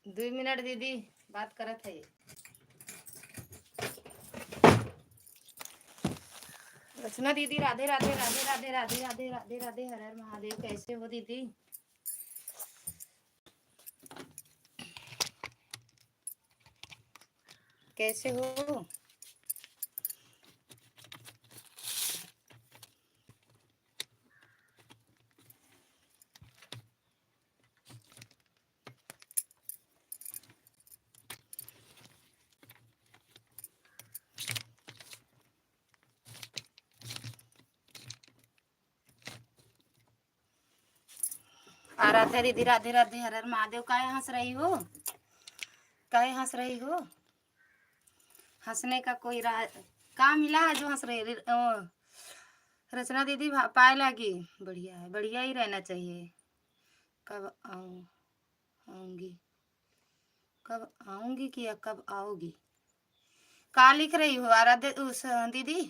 2 minute दीदी बात करत है। रचना दीदी राधे राधे राधे राधे राधे राधे राधे राधे हर हर महादेव। कैसे हो दीदी? कैसे हो? आराध्या दीदी राधे राधे हर हर महादेव। काहे हंस रही हो? काहे हंस रही हो? हंसने का कोई काम मिला है जो हंस रही? रचना दीदी पाए लागी। बढ़िया है, बढ़िया ही रहना चाहिए। कब आऊंगी? कब आऊंगी कि या कब आओगी? का लिख रही हो आराध्या उस दीदी?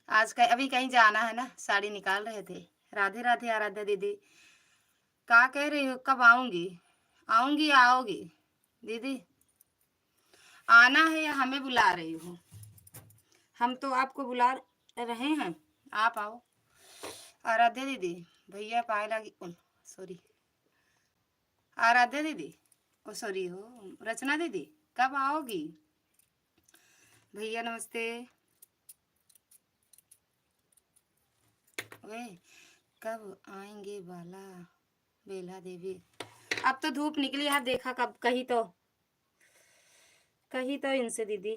आज अभी कहीं जाना है ना, साड़ी निकाल रहे थे। राधे राधे आराध्या दीदी। का कह रही हो? कब आऊंगी? आऊंगी या आओगी दीदी? आना है या हमें बुला रही हो? हम तो आपको बुला रहे हैं, आप आओ। आराध्या दीदी भैया पाए लगी। सॉरी आराध्या दीदी, ओ सॉरी हो रचना दीदी, कब आओगी? भैया नमस्ते। वे कब आएंगे बाला बेला देवी? अब तो धूप निकली है, देखा कब कहीं तो इनसे दीदी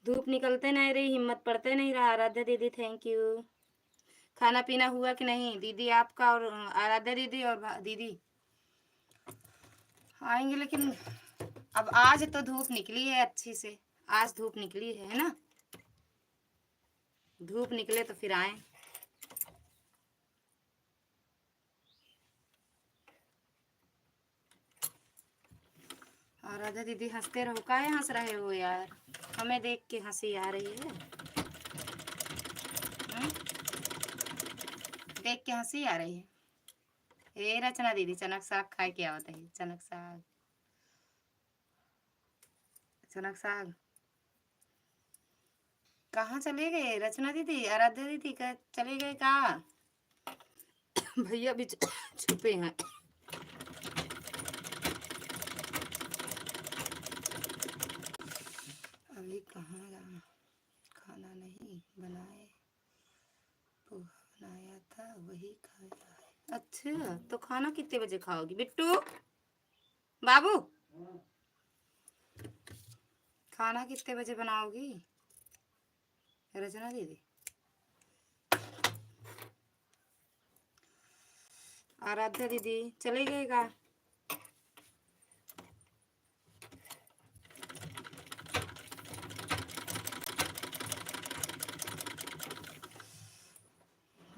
धूप निकलते नहीं रही, हिम्मत पड़ते नहीं रहा। आराध्या दीदी थैंक यू। खाना पीना हुआ कि नहीं दीदी आपका? और आराध्या दीदी और दीदी आएंगे, लेकिन अब आज तो धूप निकली है अच्छी से। आज धूप निकली है ना? धूप निकले तो फिर आए। आराध्या दीदी हंसते रहो। काहे हंस रहे हो यार? हमें देख के हंसी आ रही है। देख के हंसी आ रही है। ए रचना दीदी चनक साग खाए क्या होता है? चनक साग, चनक साग। कहाँ चले गए रचना दीदी? आराध्या दीदी का चले गए कहाँ? भैया भी छुपे हैं। अभी कहाँ गया? खाना नहीं बनाए, पोहा बनाया था वही खाया है। अच्छा तो खाना कितने बजे खाओगी बिट्टू बाबू? खाना कितने बजे बनाओगी रचना दीदी? आराध्या दीदी चले गए का?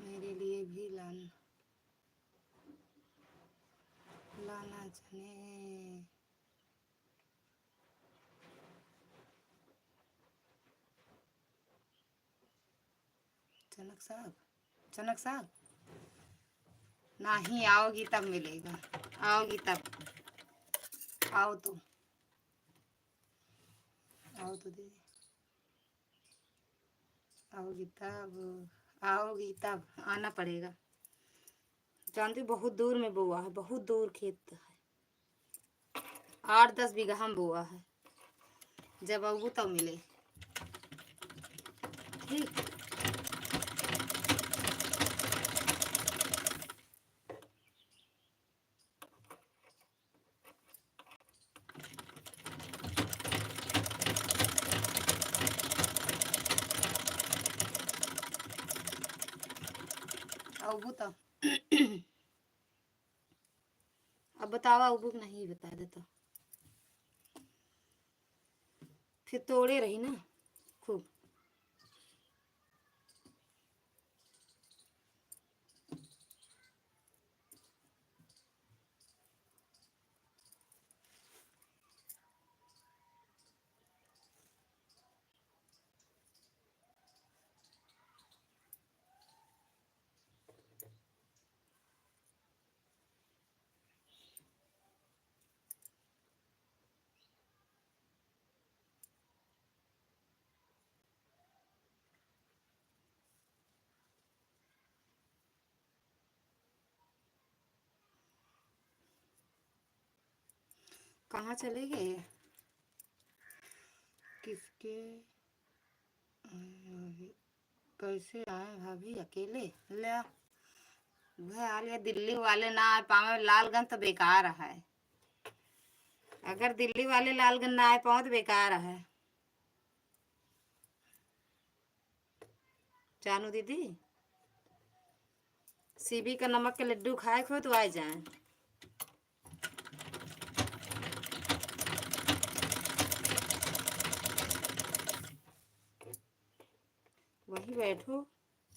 मेरे लिए भी लाना जाने। चनक साग, चनक साग नहीं। आओगी तब मिलेगा, आओगी तब। आओ तो दीदी, आओगी तब आना पड़ेगा। जानती बहुत दूर में बोआ है, बहुत दूर खेत है। 8-10 बीघा हम बोआ है। जब आऊँ तब मिले ठीक। आऊँ तब अब बतावा उबुक नहीं बता देता फिर तोड़े रही ना खूब। कहाँ चले गए? किसके? कैसे आए भाभी अकेले? ले वह आ लिया। दिल्ली वाले ना आ पावे लालगंज तो बेकार है। अगर दिल्ली वाले लालगंज ना आए पाओ तो बेकार है। जानू दीदी सीबी का नमक के लड्डू खाए खो तो आ जाए। वही बैठो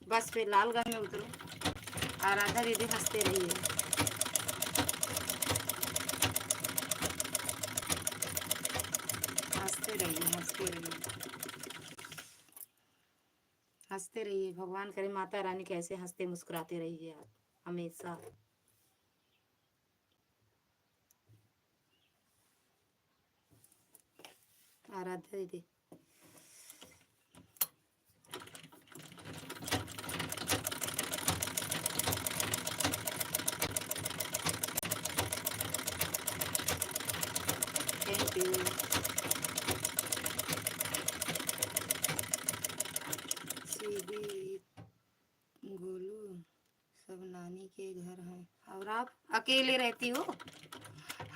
बस पे लालगंज में उतरो। आराधा दीदी हंसते रहिए। हंसते रहिए हंसते रहिए हंसते रहिए। भगवान करे माता रानी कैसे हंसते मुस्कुराते रहिए आप हमेशा। आराध्या दीदी थैंक यू। सीबी गोलू सब नानी के घर हैं और आप अकेले रहती हो?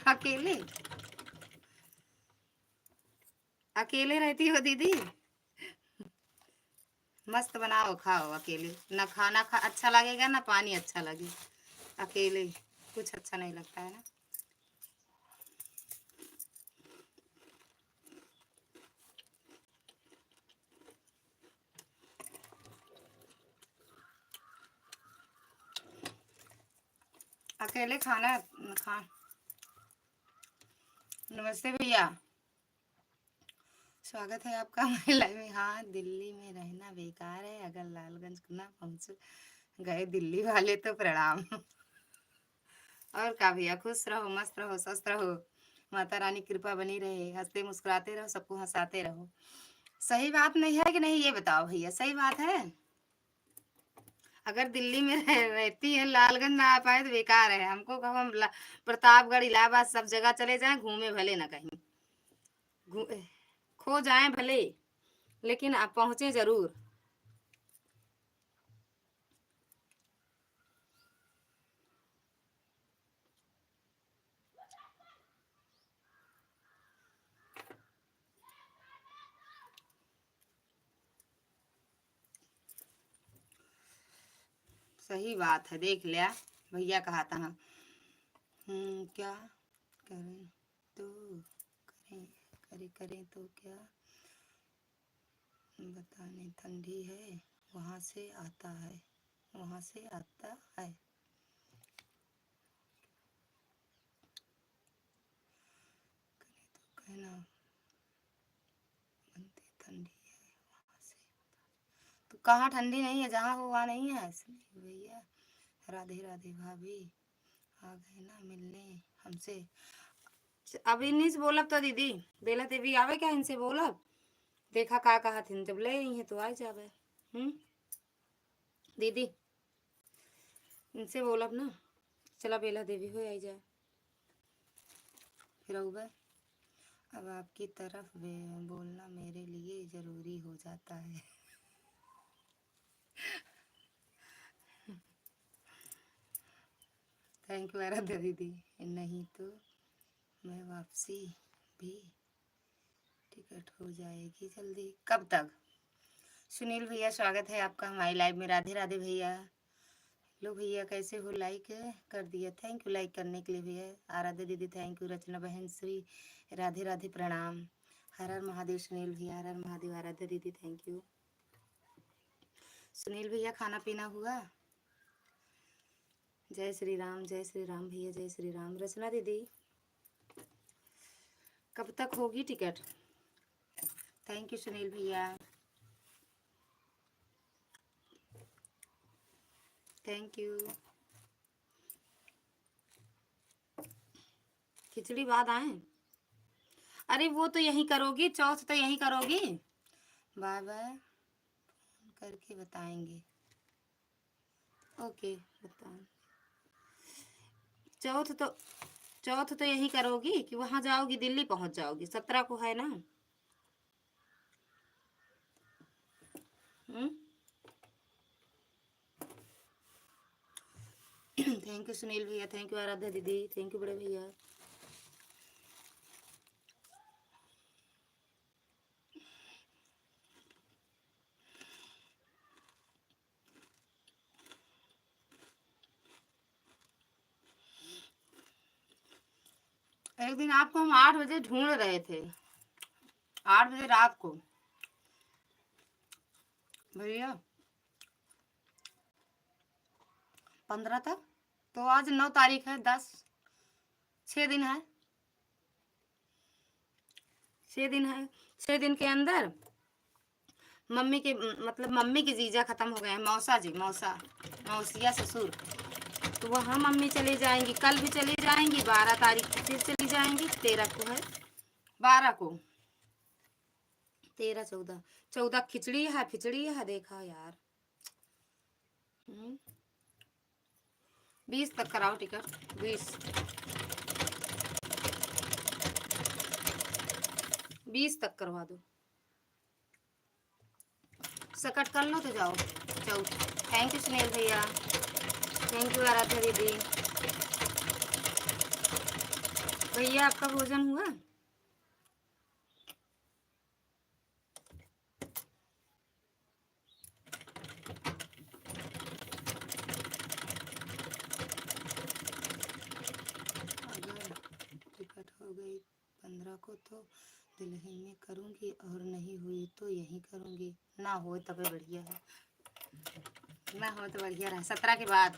अकेले अकेले रहती हो दीदी? मस्त बनाओ खाओ अकेले। ना खाना अच्छा लगेगा ना पानी अच्छा लगे। अकेले कुछ अच्छा नहीं लगता है ना। अकेले खाना खा। नमस्ते भैया स्वागत है आपका हमारे लाइव में। हाँ दिल्ली में रहना बेकार है। अगर लालगंज ना पहुंच गए दिल्ली वाले तो प्रणाम। और क्या भैया खुश रहो मस्त रहो स्वस्थ रहो। माता रानी कृपा बनी रहे। हंसते मुस्कुराते रहो सबको हंसाते रहो। सही बात नहीं है कि नहीं ये बताओ भैया? सही बात है। अगर दिल्ली में रहती है लालगंज ना आ पाए तो बेकार है। हमको कहो हम प्रतापगढ़ इलाहाबाद सब जगह चले जाएं घूमे भले ना कहीं खो जाएं भले लेकिन आप पहुंचे जरूर। सही बात है देख लिया भैया कहा था। क्या करें तो करें करें तो क्या बताने। ठंडी है वहाँ से आता है वहाँ से आता है। करें तो कहना बनते ठंडी है वहाँ से। तो कहाँ ठंडी नहीं है? जहाँ हो वहाँ नहीं है भैया। राधे राधे भाभी आ गए ना मिलने हमसे। अब इन्हीं से बोलब तो दीदी बेला देवी आवे क्या इनसे बोलब? देखा का कहा थी जब ले आई है तो आ जावे। दीदी इनसे बोलब ना चला बेला देवी हो आई जाए फिर अब आपकी तरफ बोलना मेरे लिए जरूरी हो जाता है। थैंक यू आराध्या दीदी। नहीं तो मैं वापसी भी टिकट हो जाएगी जल्दी। कब तक? सुनील भैया स्वागत है आपका हमारे लाइव में। राधे राधे भैया। लो भैया कैसे हो? लाइक कर दिया। थैंक यू लाइक करने के लिए भैया। आराध्या दीदी थैंक यू। रचना बहन श्री राधे राधे प्रणाम। हर हर महादेव सुनील भैया। हर हर महादेव। आराध्या दीदी थैंक यू। सुनील भैया खाना पीना हुआ? जय श्री राम भैया। जय श्री राम। रचना दीदी कब तक होगी टिकट? थैंक यू सुनील भैया। Thank you. खिचड़ी बाद आए? अरे वो तो यहीं करोगी चौथ तो यहीं करोगी। बाय बाय करके बताएंगे। ओके बता। चौथ तो चौथ तो यही करोगी कि वहां जाओगी, दिल्ली पहुंच जाओगी? 17 को है ना। थैंक यू सुनील भैया, थैंक यू आराध्या दीदी, थैंक यू बड़े भैया। एक दिन आपको हम 8 बजे ढूंढ रहे थे, 8 बजे रात को भैया, 15 तक। तो आज 9 तारीख है, 10, 6 दिन है, 6 दिन है। 6 दिन के अंदर मम्मी के मतलब मम्मी के जीजा खत्म हो गए हैं, मौसा जी, मौसा मौसिया ससुर। तो वहाँ मम्मी चली जाएंगी, कल भी चली जाएंगी, 12 तारीख को फिर चली जाएंगी, 13 को है, 12 को, 13, 14, 14 खिचड़ी है, खिचड़ी है, देखा यार। 20 तक कराओ टिकट, 20 तक करवा दो, सकट कर लो तो जाओ। थैंक यू सुनील भैया, थैंक यू आराध्या दीदी। भैया आपका भोजन हुआ? अगर टिकट हो गई 15 को तो दिल्ली में करूँगी, और नहीं हुई तो यहीं करूँगी। ना हो तब बढ़िया है, ना हो तो बढ़िया रहे, 17 के बाद।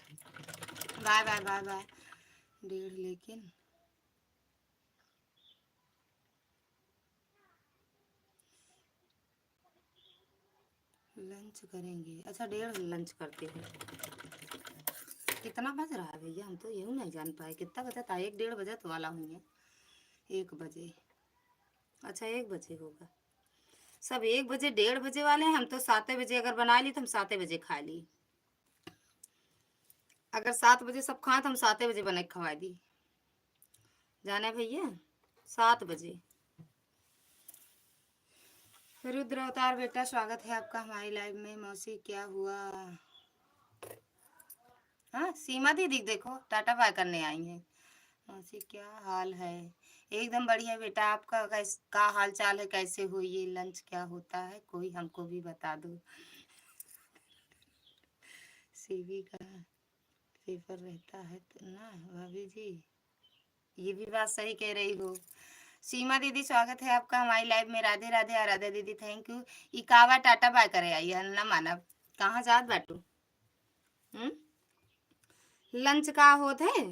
Bye bye bye bye. 1:30 लेकिन लंच करेंगे। अच्छा 1:30 लंच करते हैं। कितना बज रहा है भैया, हम तो यूँ नहीं जान पाए कितना बजा था। 1, 1:30 बजे तो वाला हुई है, 1 बजे। अच्छा 1 बजे होगा, सब 1 बजे 1:30 बजे वाले हैं। हम तो 7 बजे अगर बना ली तो हम 7 बजे खा ली। अगर 7 बजे सब खाए तो हम 7 बजे बना के खवा दी, जाने भैया 7 बजे। रुद्र अवतार बेटा, स्वागत है आपका हमारी लाइव में। मौसी क्या हुआ? हाँ सीमा दीदी देखो टाटा बाय करने आई हैं। मौसी क्या हाल है? एकदम बढ़िया बेटा, आपका का हाल चाल है? कैसे हो? ये लंच क्या होता है? कोई हमको भी बता दो। सीवी का पेपर रहता है तो ना भाभी जी, ये भी बात सही कह रही हो। सीमा दीदी स्वागत है आपका हमारी लाइव में। राधे राधे आराध्या दीदी, थैंक यू। इकावा टाटा बाय करे आई है ना मानव, कहाँ जात बाटू? लंच का होत है?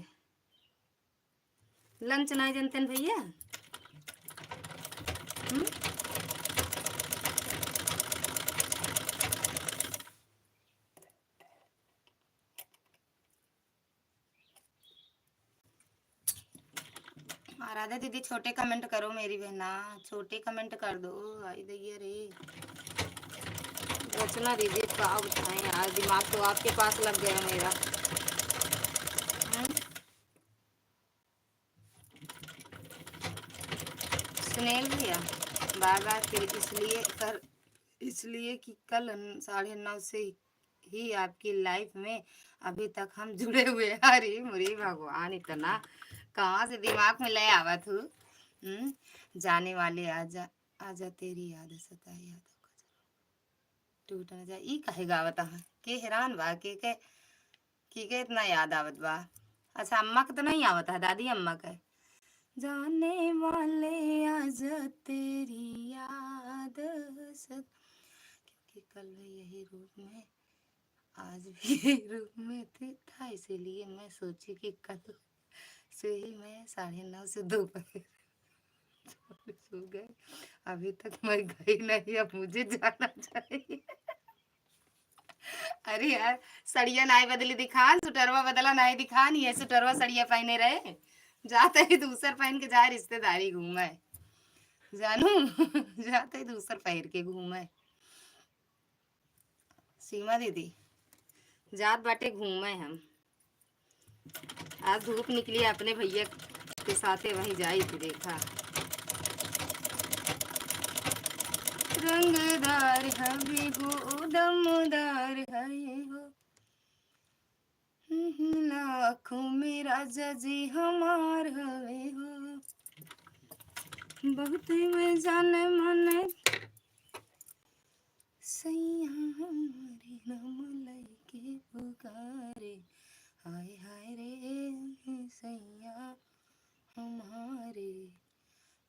लंच नहीं जानते भैया? आराध्या दीदी छोटे कमेंट करो मेरी बहना, छोटे कमेंट कर दो। आई दैया रे रचना दीदी, का बताएं यार, दिमाग तो आपके पास लग गया मेरा। सुनील भैया बार बार फिर इसलिए कि कल 9:30 से ही आपकी लाइफ में अभी तक हम जुड़े हुए हैं। अरे मुरी भगवान, इतना कहाँ से दिमाग में ले आवत हूँ। जाने वाले आजा आजा, तेरी याद सताई, याद टूट न जाए, ई कहे गावत है के हैरान बा के इतना याद आवत बा। अच्छा अम्मा के तो नहीं आवत है, दादी अम्मा के। जाने वाले आज तेरी याद सत, क्योंकि कल भी यही रूप में आज भी यही रूप में था, इसीलिए मैं सोची कि कल से ही मैं 9:30 से दोपहर सो गए। अभी तक मैं गई नहीं, अब मुझे जाना चाहिए। अरे यार सड़िया नाई बदली दिखान, सुटरवा बदला नाई दिखान, ये सुटरवा सड़िया पहने रहे, जाते ही दूसर पहन के जाए रिश्तेदारी घूमे जानू। जाते ही दूसर पहन के घूमे। सीमा दीदी जात बाटे घूमे हम, आज धूप निकली अपने भैया के साथे वही जाई थी देखा। रंगदार हवे हो दमदार है हो, लाखों में राजा जी हमार हवे हो, बहुत में जाने माने सैया हमारे नाम लइके पुकारे, हाय हाय रे सैया हमारे,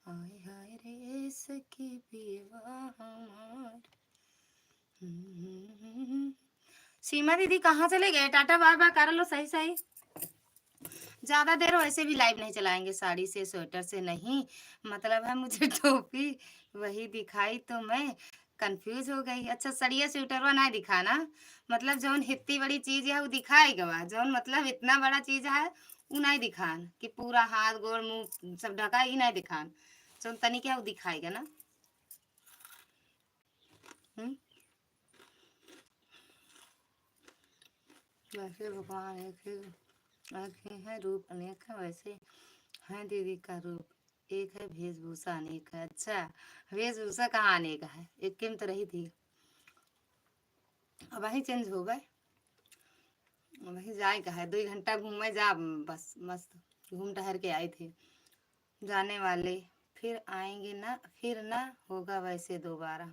हाय हाय रे सखी पियवा हमार। सीमा दीदी कहाँ चले गए? टाटा बाय बाय कर लो सही सही। ज्यादा देर वैसे भी लाइव नहीं चलाएंगे, साड़ी से स्वेटर से नहीं, मतलब है मुझे टोपी वही दिखाई तो मैं कंफ्यूज हो गई। अच्छा सड़िया स्वेटरवा नहीं दिखाना, मतलब जौन इतनी बड़ी चीज है वो दिखाएगा, जौन मतलब इतना बड़ा चीज है वो नहीं दिखान कि पूरा हाथ गोड़ मुंह सब ढका, ही नहीं दिखान, जौन तनिक है वो दिखाएगा ना। वैसे भगवान एक है रूप अनेक है, वैसे है दीदी का रूप एक है, वेशभूषा अनेक है। अच्छा वेशभूषा कहाँ अनेक है, एक किम तो रही थी, अब वही चेंज हो गए, वही जाए का है 2 घंटा घूमे जा, बस मस्त घूम टहर के आए थे। जाने वाले फिर आएंगे ना, फिर ना होगा वैसे दोबारा।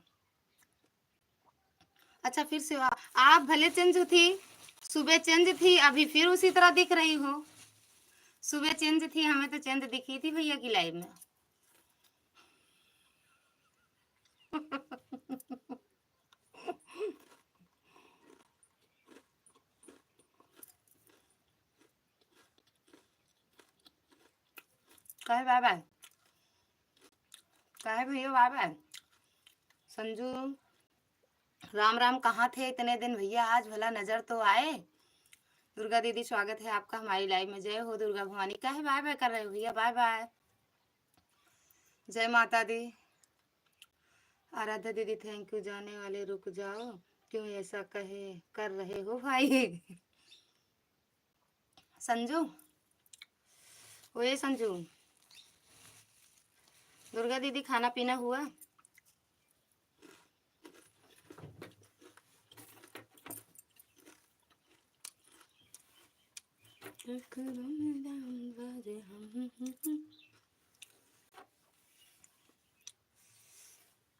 अच्छा फिर से आप भले चेंज थी, सुबह चेंज थी, अभी फिर उसी तरह दिख रही हो। सुबह चेंज थी, हमें तो चेंज दिखी थी भैया की लाइव में। कहे बाय बाय, कहे भैया बाय बाय। संजू राम राम, कहाँ थे इतने दिन भैया, आज भला नजर तो आए। दुर्गा दीदी स्वागत है आपका हमारी लाइव में, जय हो दुर्गा भवानी। कहे बाय बाय कर रहे हो भैया, बाय बाय, जय माता दी। आराध्या दीदी थैंक यू, जाने वाले रुक जाओ, क्यों ऐसा कहे कर रहे हो भाई। संजू ओए संजू, दुर्गा दीदी खाना पीना हुआ?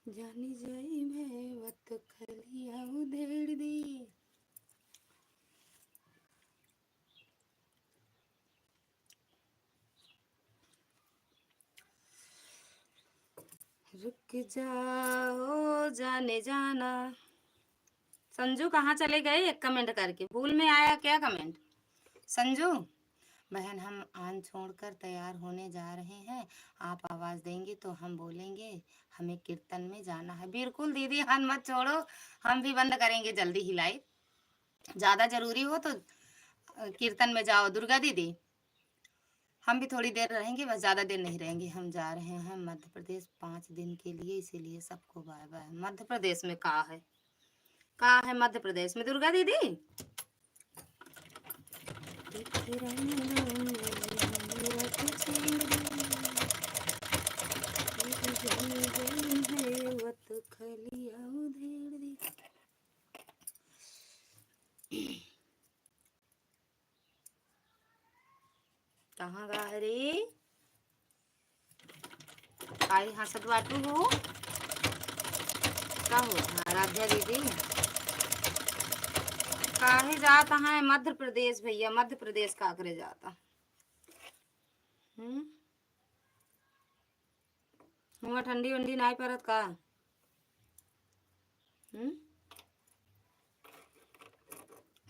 जानी जाई मैं वत खलिया उधेड़ दी। रुक जाओ जाने जाना। संजू कहाँ चले गए, एक कमेंट करके भूल में आया क्या कमेंट? संजू बहन हम आन छोड़कर तैयार होने जा रहे हैं, आप आवाज देंगे तो हम बोलेंगे, हमें कीर्तन में जाना है। बिल्कुल दीदी हाथ मत छोड़ो, हम भी बंद करेंगे जल्दी ही लाइव, ज्यादा जरूरी हो तो कीर्तन में जाओ दुर्गा दीदी। हम भी थोड़ी देर रहेंगे, बस ज्यादा देर नहीं रहेंगे, हम जा रहे हैं मध्य प्रदेश 5 दिन के लिए, इसीलिए सबको बाय बाय। मध्य प्रदेश में कहाँ है मध्य प्रदेश में दुर्गा दीदी? कहाँ गा रे आई हंसत बाटू हो, का हो आराध्या दीदी? काहे जाता है मध्य प्रदेश भैया, मध्य प्रदेश का करे जाता। हुआ ठंडी उंडी नहीं पड़त का?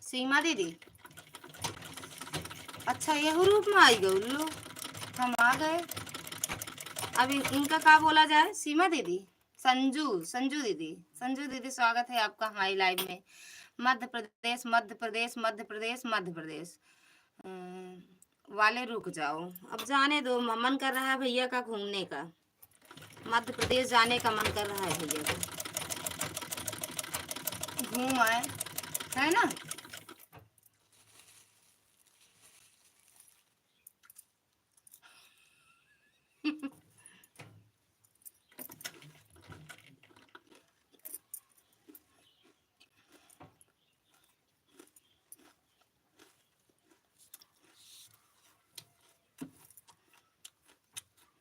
सीमा दीदी अच्छा यह रूप में आई गई लो, हम आ गए। अभी इनका क्या बोला जाए? सीमा दीदी, संजू दीदी, संजू दीदी स्वागत है आपका हमारी लाइव में। मध्य प्रदेश मध्य प्रदेश मध्य प्रदेश मध्य प्रदेश वाले रुक जाओ, अब जाने दो, मन कर रहा है भैया का घूमने का, मध्य प्रदेश जाने का मन कर रहा है भैया का, घूम आए है ना।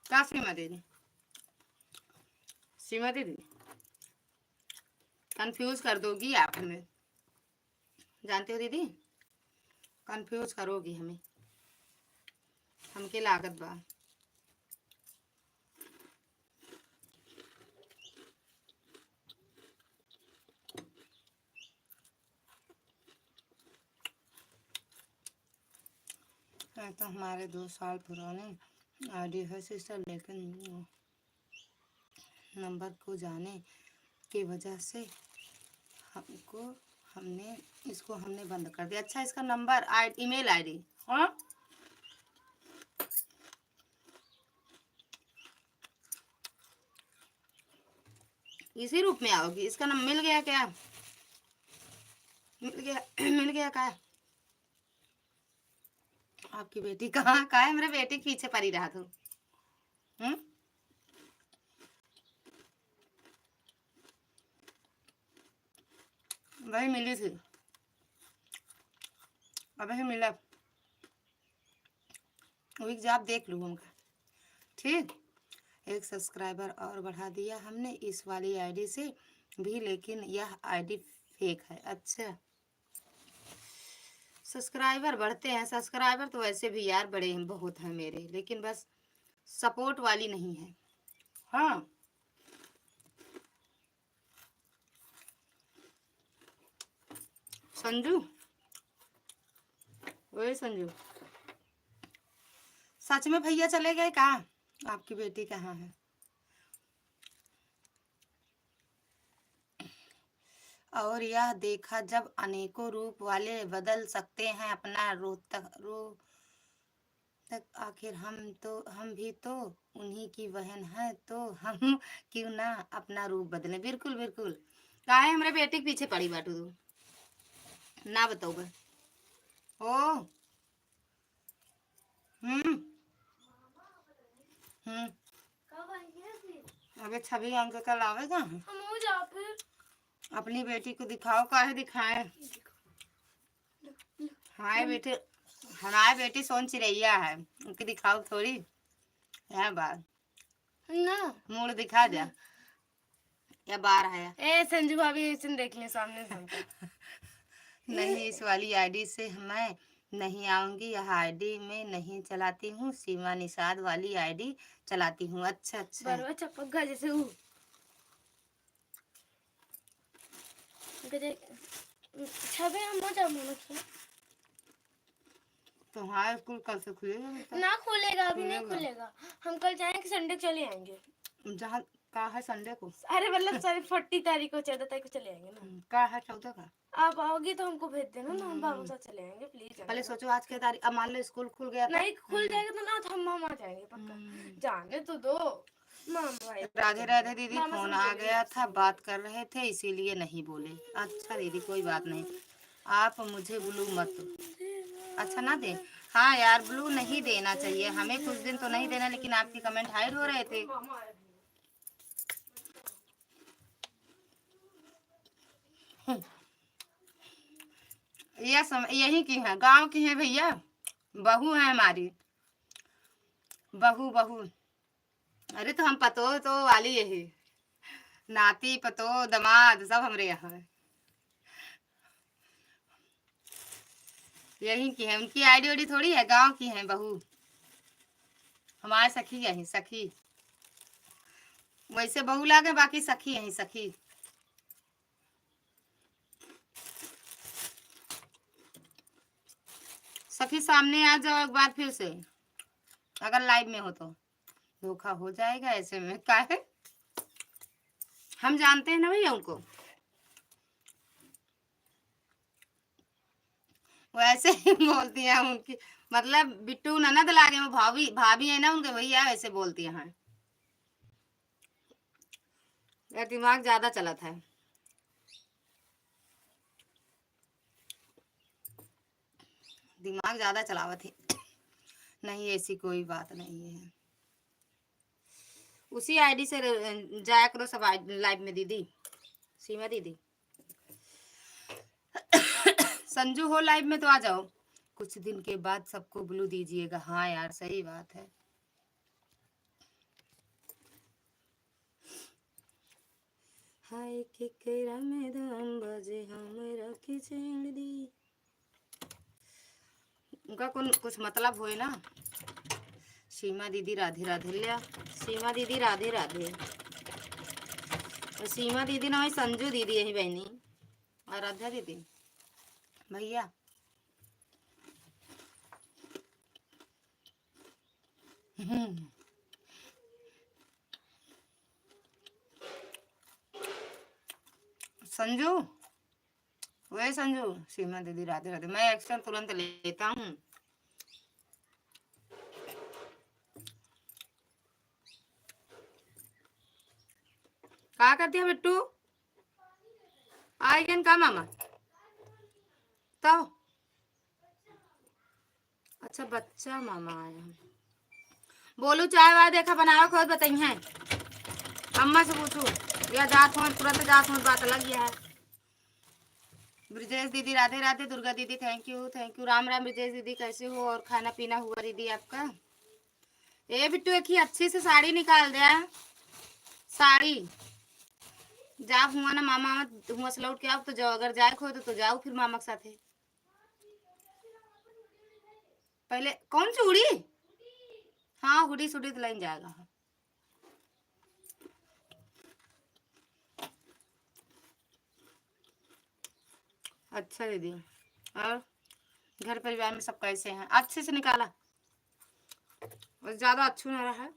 क्या सीमा दीदी? सीमा दीदी कंफ्यूज कर दोगी आप हमें, जानते हो दीदी, कंफ्यूज करोगी हमें, हमके लागत बा। तो हमारे 2 साल पुराने आईडी है सिस्टर, लेकिन नंबर को जाने की वजह से हमको हमने बंद कर दिया। अच्छा, इसका नंबर ईमेल आईडी, हाँ इसी रूप में आओगी। इसका नाम मिल गया क्या? मिल गया मिल गया क्या? आपकी बेटी कहाँ है? मेरे बेटी के पीछे पड़ी रहा तू। वही मिली थी, अब ही मिला, वही आप देख लूँ उनका। ठीक, एक सब्सक्राइबर और बढ़ा दिया हमने इस वाली आईडी से भी, लेकिन यह आईडी फेक है। अच्छा, सब्सक्राइबर बढ़ते हैं, सब्सक्राइबर तो वैसे भी यार बड़े हैं, बहुत हैं मेरे, लेकिन बस सपोर्ट वाली नहीं है। हाँ संजू, वही संजू, सच में भैया चले गए कहाँ? आपकी बेटी कहाँ है? और यह देखा जब अनेकों रूप वाले बदल सकते हैं अपना रूप तक, आखिर हम भी तो उन्हीं की बहन है, तो हम क्यों ना अपना रूप बदलें। बिल्कुल बिल्कुल, कहा है हमारे बेटे के पीछे पड़ी बाटू तू ना बताओगे। ओ हम्म हम्म अबे छवि अंक कल आवेगा, अपनी बेटी को दिखाओ, काहे दिखाए। हमारे बेटे, हमारे बेटी सोन चिड़ैया है, उनकी दिखाओ थोड़ी, यहाँ बात ना मूड दिखा जा या बार है। ए संजू भाभी ऐसे देख ले सामने से। नहीं, इस वाली आईडी से मैं नहीं आऊंगी, यह आईडी में नहीं चलाती हूँ, सीमा निषाद वाली आईडी चलाती हूँ। अच्छा अच्छा, बरवा चपका जैसे हूँ छबे हम तो हाँ, स्कूल कल से खुलेगा? ना खुलेगा, अभी नहीं खुलेगा, हम कल जाएंगे, संडे चले आएंगे। जहाँ कहा है संडे को? अरे मतलब 40 तारीख को, 14 तारीख को चले आएंगे ना। कहा है 14 का? आप आओगी तो हमको भेज देना ना, हम बाबू साथ चले आएंगे प्लीज। पहले सोचो आज के तारीख, अब मान लो स्कूल खुल गया, नहीं खुल जाएगा तो ना, तो हम आ जाएंगे पक्का, जाने तो दो। राधे राधे दीदी, फोन आ गया था, बात कर रहे थे इसीलिए नहीं बोले। अच्छा दीदी कोई बात नहीं, आप मुझे ब्लू मत, अच्छा ना दे। हाँ यार, ब्लू नहीं देना चाहिए हमें, कुछ दिन तो नहीं देना, लेकिन आपके कमेंट हाइड हो रहे थे। यही की है, गांव की है भैया, बहू है हमारी, बहू बहू। अरे तो हम पतो तो वाली यही, नाती पतो दमाद सब हमरे यहाँ है, यही की है, उनकी आईडी वाईडी थोड़ी है, गांव की है बहू, हमारे सखी यही सखी, वैसे बहू लागे, बाकी सखी यही सखी। सखी सामने आ जाओ एक बार फिर से, अगर लाइव में हो तो, धोखा हो जाएगा ऐसे में, क्या है हम जानते हैं ना भैया उनको, वैसे ही बोलती हैं उनकी, मतलब बिट्टू ननद लागे में भाभी भाभी है ना उनके भैया, वैसे बोलती हैं। यार दिमाग ज्यादा चलत है, दिमाग ज्यादा चलावत है। नहीं ऐसी कोई बात नहीं है, उसी आईडी से जाया करो सब लाइव में दीदी, सीमा दीदी। संजू हो लाइव में तो आ जाओ, कुछ दिन के बाद सबको ब्लू दीजिएगा। हाँ यार सही बात है, हाय केकरा में दम बजे हमरा के छेड़ दी। उनका कुछ मतलब होए ना। सीमा दीदी राधे राधे लिया। सीमा दीदी राधे राधे। सीमा दीदी ना संजू दीदी यही बहनी। आराध्या दीदी भैया संजू वे संजू। सीमा दीदी राधे राधे। मैं एक्शन तुरंत लेता हूँ। क्या करती है बिट्टू? आएगन का मामा तो अच्छा बच्चा मामा आया। बोलू चाय वाय देखा बनाओ खुद बताई है। अम्मा से पूछू या जात हो तुरंत जात हो बात अलग है। ब्रिजेश दीदी राधे राधे। दुर्गा दीदी थैंक यू राम राम। ब्रिजेश दीदी कैसे हो और खाना पीना हुआ दीदी आपका? ए बिट्टू एक ही अच्छी से साड़ी निकाल दे। साड़ी जा हुआ ना मामा हुआ से लौट के आओ तो जाओ। अगर जाए खो तो जाओ फिर मामा के साथ। पहले कौन सी उड़ी? हाँ हुडी सुडी तो लाइन जाएगा। अच्छा दीदी और घर परिवार में सब कैसे हैं? अच्छे से निकाला और ज्यादा अच्छू ना रहा है।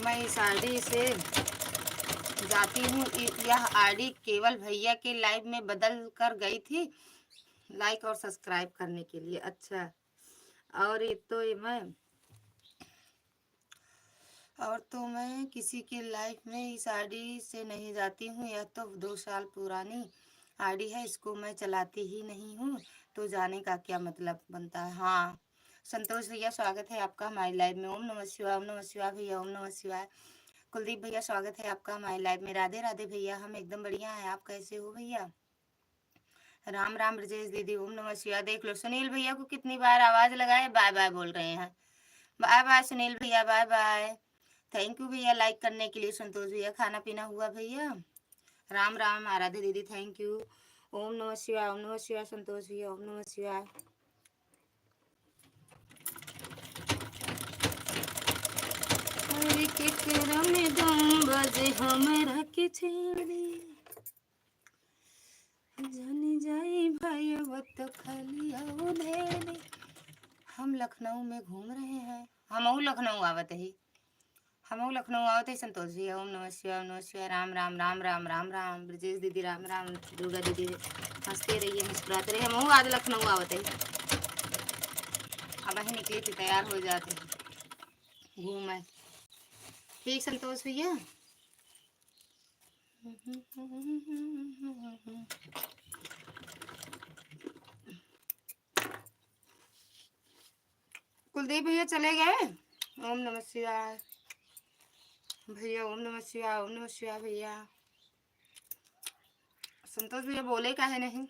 मैं इस आईडी से जाती हूँ। यह आईडी केवल भैया के लाइव में बदल कर गई थी लाइक और सब्सक्राइब करने के लिए। अच्छा और ये तो मैं किसी के लाइफ में इस आईडी से नहीं जाती हूँ। यह तो 2 साल पुरानी आईडी है। इसको मैं चलाती ही नहीं हूँ तो जाने का क्या मतलब बनता है। हाँ संतोष भैया स्वागत है आपका हमारी लाइव में। ओम नमः शिवाय। ओम नमः शिवाय भैया। ओम नमः शिवाय। कुलदीप भैया स्वागत है आपका हमारी लाइव में। राधे राधे भैया। हम एकदम बढ़िया हैं। आप कैसे हो भैया? राम राम ब्रजेश दीदी। ओम नमः शिवाय। देख लो सुनील भैया को कितनी बार आवाज लगाए बाय बाय बोल रहे हैं। बाय बाय सुनील भैया बाय बाय। थैंक यू भैया लाइक करने के लिए। संतोष भैया खाना पीना हुआ भैया? राम राम आराध्य दीदी थैंक यू। ओम नमः शिवाय। ओम नमः शिवाय संतोष भैया। ओम नमः शिवाय। अरे केकरा में दम बजे हमरा के छेड़ दी। जानी जाई भाई वो तो खाली आओ धेरी। हम लखनऊ में घूम रहे हैं। हम लखनऊ आवत ही। हम लखनऊ आवत ही संतोष जी। ओम नमः शिवाय। ओम नमः शिवाय। राम राम राम राम राम राम। ब्रजेश दीदी राम राम। दुर्गा दीदी हंसते रहिए मुस्कुराते रहिए। हम आज लखनऊ आवत है। अब वही निकली थी तैयार हो जाते घूम। ठीक संतोष भैया। कुलदीप भैया चले गए। ओम नमः शिवाय भैया। ओम नमः शिवाय। ओम नमः शिवाय भैया। संतोष भैया बोले का है नहीं।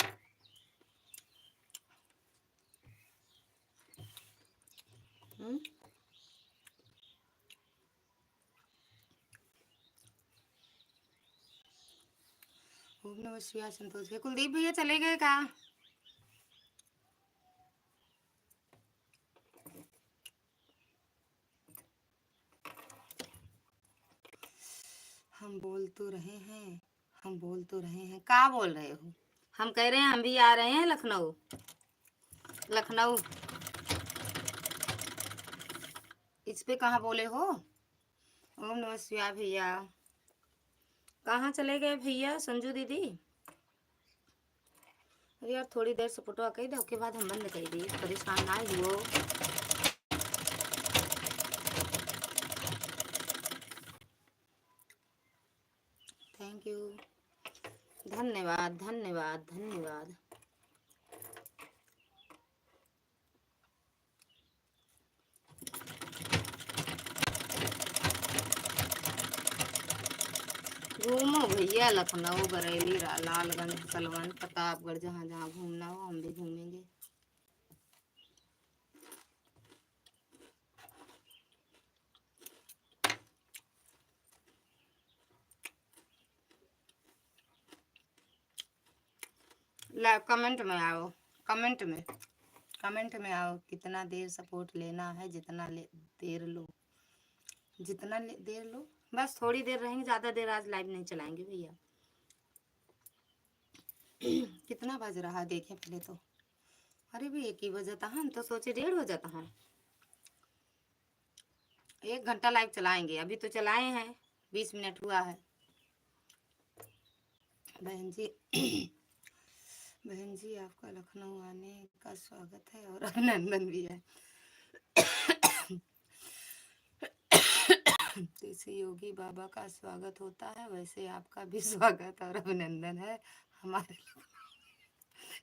ओम नमः शिवाय संतोष भैया। कुलदीप भैया चले गए का? हम बोल तो रहे हैं। हम बोल तो रहे हैं। क्या बोल रहे हो? हम कह रहे हैं हम भी आ रहे हैं लखनऊ। लखनऊ इस पे कहाँ बोले हो? ओम नमः शिवाय भैया। कहाँ चले गए भैया संजू दीदी? अरे यार थोड़ी देर से फोटो कही दो के बाद हम बंद कर दी। परेशान ना हुओ। थैंक यू धन्यवाद धन्यवाद धन्यवाद। घूमो भैया लखनऊ बरेली लालगंज सलवन प्रतापगढ़ जहाँ जहाँ घूमना हो हम भी घूमेंगे। कमेंट में आओ, कमेंट में, कमेंट में आओ। कितना देर सपोर्ट लेना है, जितना देर लो, जितना देर लो। बस थोड़ी देर रहेंगे, ज़्यादा देर आज लाइव नहीं चलाएंगे भैया। कितना बज रहा देखें पहले तो। अरे भी 1 ही बजा था, हम तो सोचे 1:30 हो जाता है। 1 घंटा लाइव चलाएंगे, अभी तो चलाए हैं, 20 मिनट हुआ है। बहन जी बहन जी आपका लखनऊ आने का स्वागत है और अभिनंदन भी है। जैसे योगी बाबा का स्वागत होता है वैसे आपका भी स्वागत और अभिनंदन है हमारे।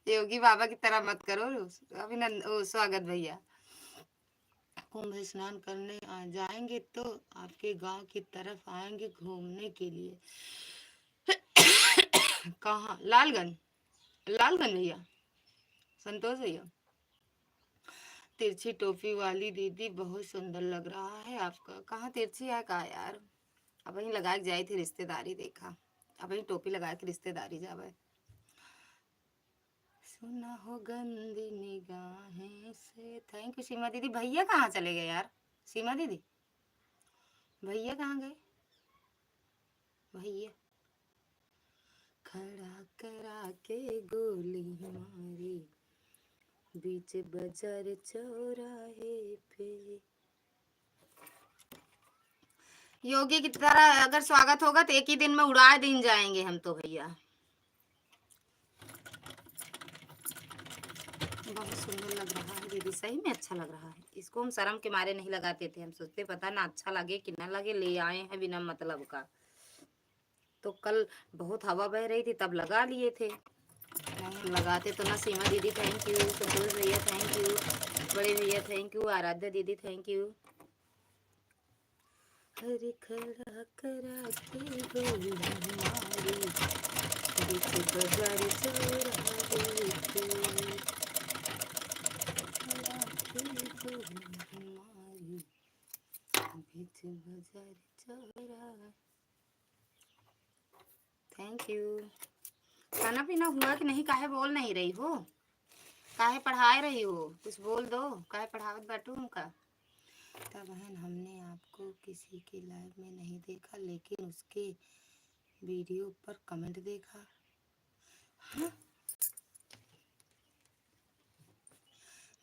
योगी बाबा की तरह मत करो, अभिनंदन स्वागत भैया। कुंभ स्नान करने आ जाएंगे तो आपके गांव की तरफ आएंगे घूमने के लिए। कहाँ? लालगंज? लालगंज भैया, संतोष भैया। तिरछी टोपी वाली दीदी बहुत सुंदर लग रहा है आपका। कहाँ तिरछी है का यार? अब वहीं लगा के जाई थी रिश्तेदारी, देखा अब वहीं टोपी लगा के रिश्तेदारी जावे। सुना हो गंदी निगाहें से। थैंक यू सीमा दीदी। भैया कहाँ चले गए यार? सीमा दीदी भैया कहाँ गए? भैया खड़ा करा के गोली मारी बीच बाजार चौराहे पे। योगी की तरह अगर स्वागत होगा तो 1 ही दिन में उड़ा दिन जाएंगे हम तो भैया। बहुत सुंदर लग रहा है दीदी, सही में अच्छा लग रहा है। इसको हम शर्म के मारे नहीं लगाते थे, हम सोचते पता ना अच्छा लगे कि ना लगे, ले आए हैं बिना मतलब का। तो कल बहुत हवा बह रही थी तब लगा लिए थे, लगाते तो ना। सीमा दीदी थैंक यू, संतोष भैया थैंक यू, बड़े भैया थैंक यू, आराध्या दीदी थैंक यू। हरे खड़ा करा के गोली मारी बीच बाजार चौराहे पे। Thank you. खाना पीना हुआ कि नहीं? काहे बोल नहीं रही हो? काहे पढ़ाए रही हो? कुछ बोल दो, काहे पढ़ावत बाटू का? तब बहन हमने आपको किसी के लाइव में नहीं देखा लेकिन उसके वीडियो पर कमेंट देखा। हाँ?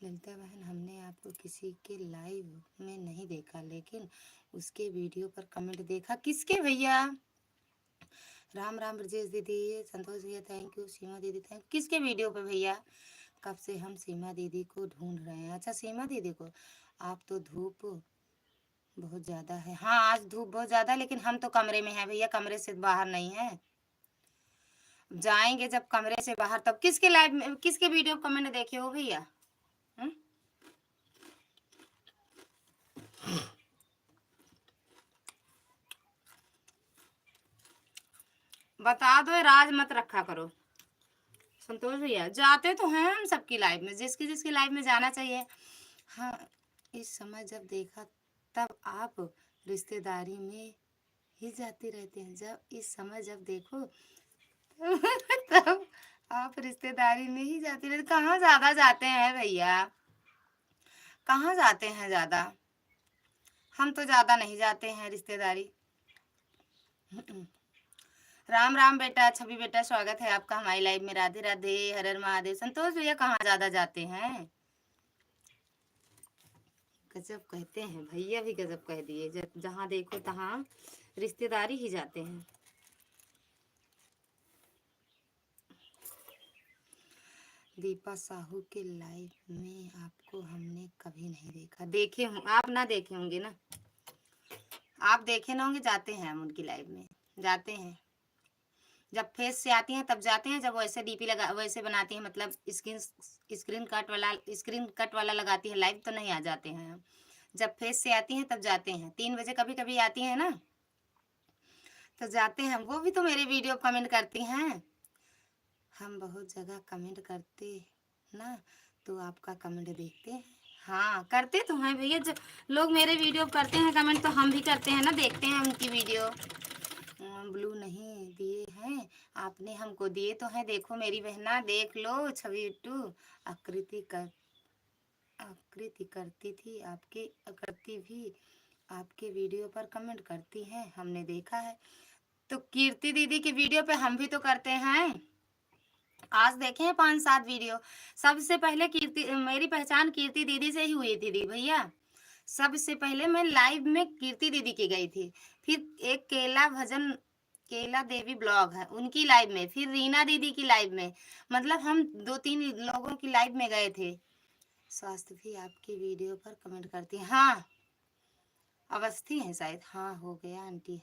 ललिता बहन हमने आपको किसी के लाइव में नहीं देखा लेकिन उसके वीडियो पर कमेंट देखा। किसके भैया? राम राम ब्रजेश दीदी, संतोष भैया थैंक यू, सीमा दीदी थैंक। किसके वीडियो पे भैया? कब से हम सीमा दीदी को ढूंढ रहे हैं। अच्छा सीमा दीदी को। आप तो धूप बहुत ज़्यादा है। हाँ आज धूप बहुत ज़्यादा, लेकिन हम तो कमरे में हैं भैया, कमरे से बाहर नहीं है। जाएंगे जब कमरे से बाहर तब। किसके लाइव में, किसके वीडियो कमेंट देखे हो भैया? बता दो, राज मत रखा करो। संतोष भैया जाते तो हैं हम सबकी लाइव में, जिसकी जिसकी लाइव में जाना चाहिए। हाँ इस समय जब देखा तब आप रिश्तेदारी में ही जाते रहते हैं। जब इस समय जब देखो तब आप रिश्तेदारी में ही जाते रहते। कहाँ ज़्यादा जाते हैं भैया? कहाँ जाते हैं ज़्यादा? हम तो ज़्यादा नहीं जाते हैं रिश्तेदारी। राम राम बेटा, छवि बेटा स्वागत है आपका हमारी लाइव में। राधे राधे, हर हर महादेव। संतोष भैया कहाँ ज्यादा जाते हैं? गजब कहते हैं भैया भी, गजब कह दिए। जहाँ देखो तहाँ रिश्तेदारी ही जाते हैं। दीपा साहू के लाइव में आपको हमने कभी नहीं देखा। देखे हों आप? ना देखे होंगे ना, आप देखे ना होंगे। जाते हैं हम उनकी लाइव में, जाते हैं। जब फेस से आती हैं तब जाते हैं, जब वैसे डीपी लगा वैसे बनाती हैं, मतलब स्क्रीन कट वाला लगाती है लाइव तो नहीं आ जाते हैं हम। जब फेस से आती हैं तब जाते हैं। 3 बजे कभी कभी आती हैं ना तो जाते हैं। वो भी तो मेरे वीडियो कमेंट करती हैं। हम बहुत जगह कमेंट करते ना, तो आपका कमेंट देखते हैं। हाँ करते तो हैं भैया, जब लोग मेरे वीडियो करते हैं कमेंट तो हम भी करते हैं ना, देखते हैं उनकी वीडियो। ब्लू नहीं दिए हैं आपने, हमको दिए तो हैं। देखो मेरी बहना, देख लो छवि बिट्टू। आकृति कर आकृति करती थी आपके करती भी आपके वीडियो पर कमेंट करती हैं, हमने देखा है। तो कीर्ति दीदी की वीडियो पे हम भी तो करते हैं। आज देखे हैं 5-7 वीडियो। सबसे पहले कीर्ति, मेरी पहचान कीर्ति दीदी से ही हुई थी दी भैया। सबसे पहले मैं लाइव में कीर्ति दीदी की गई थी, फिर एक केला देवी ब्लॉग है उनकी लाइव में, फिर रीना दीदी की लाइव में। मतलब हम 2-3 लोगों की लाइव में गए थे। स्वास्थ्य भी आपकी वीडियो पर कमेंट करती हैं। हाँ, अवस्थी हैं शायद। हाँ, हो गया आंटी।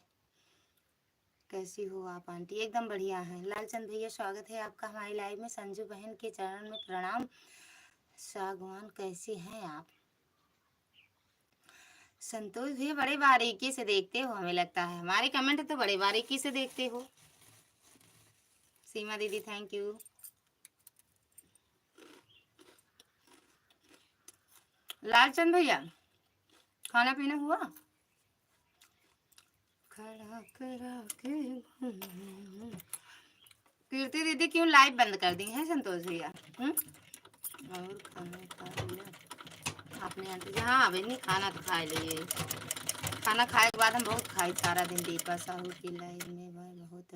कैसी हो आप आंटी? एकदम बढ़िया हैं। लालचंद भैया स्वागत है आपका हमारी लाइव में। संजू बहन के चरण में प्रणाम। सागवान कैसी हैं आप? संतोष भैया बड़े बारीकी से देखते हो, हमें लगता है हमारे कमेंट तो बड़े बारीकी से देखते हो। सीमा दीदी थैंक यू। लालचंद भैया खाना पीना हुआ? खड़ा करा के कीर्ति दीदी क्यों लाइव बंद कर दी है संतोष भैया? और खाना खा लिया आपने आंटी जी? हाँ बहनी, खाना तो खा लिए। खाना खाए के बाद हम बहुत खाए सारा दिन। दीपा साहू की लाइव में वह बहुत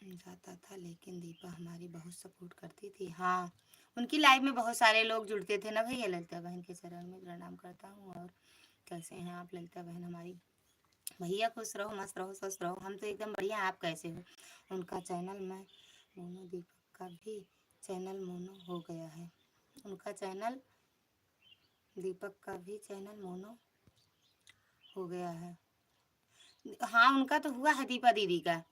जाता था, लेकिन दीपा हमारी बहुत सपोर्ट करती थी। हाँ, उनकी लाइव में बहुत सारे लोग जुड़ते थे ना भैया। ललिता बहन के चरण में प्रणाम करता हूँ। और कैसे हैं आप ललिता बहन हमारी? भैया खुश रहो, मस्त रहो, स्वस्थ रहो। हम तो एकदम बढ़िया। आप कैसे हो? उनका चैनल मैं मोनो, दीपक का भी चैनल मोनो हो गया है। उनका चैनल, दीपक का भी चैनल मोनो हो गया है। हाँ, उनका तो हुआ है दीपा दीदी का।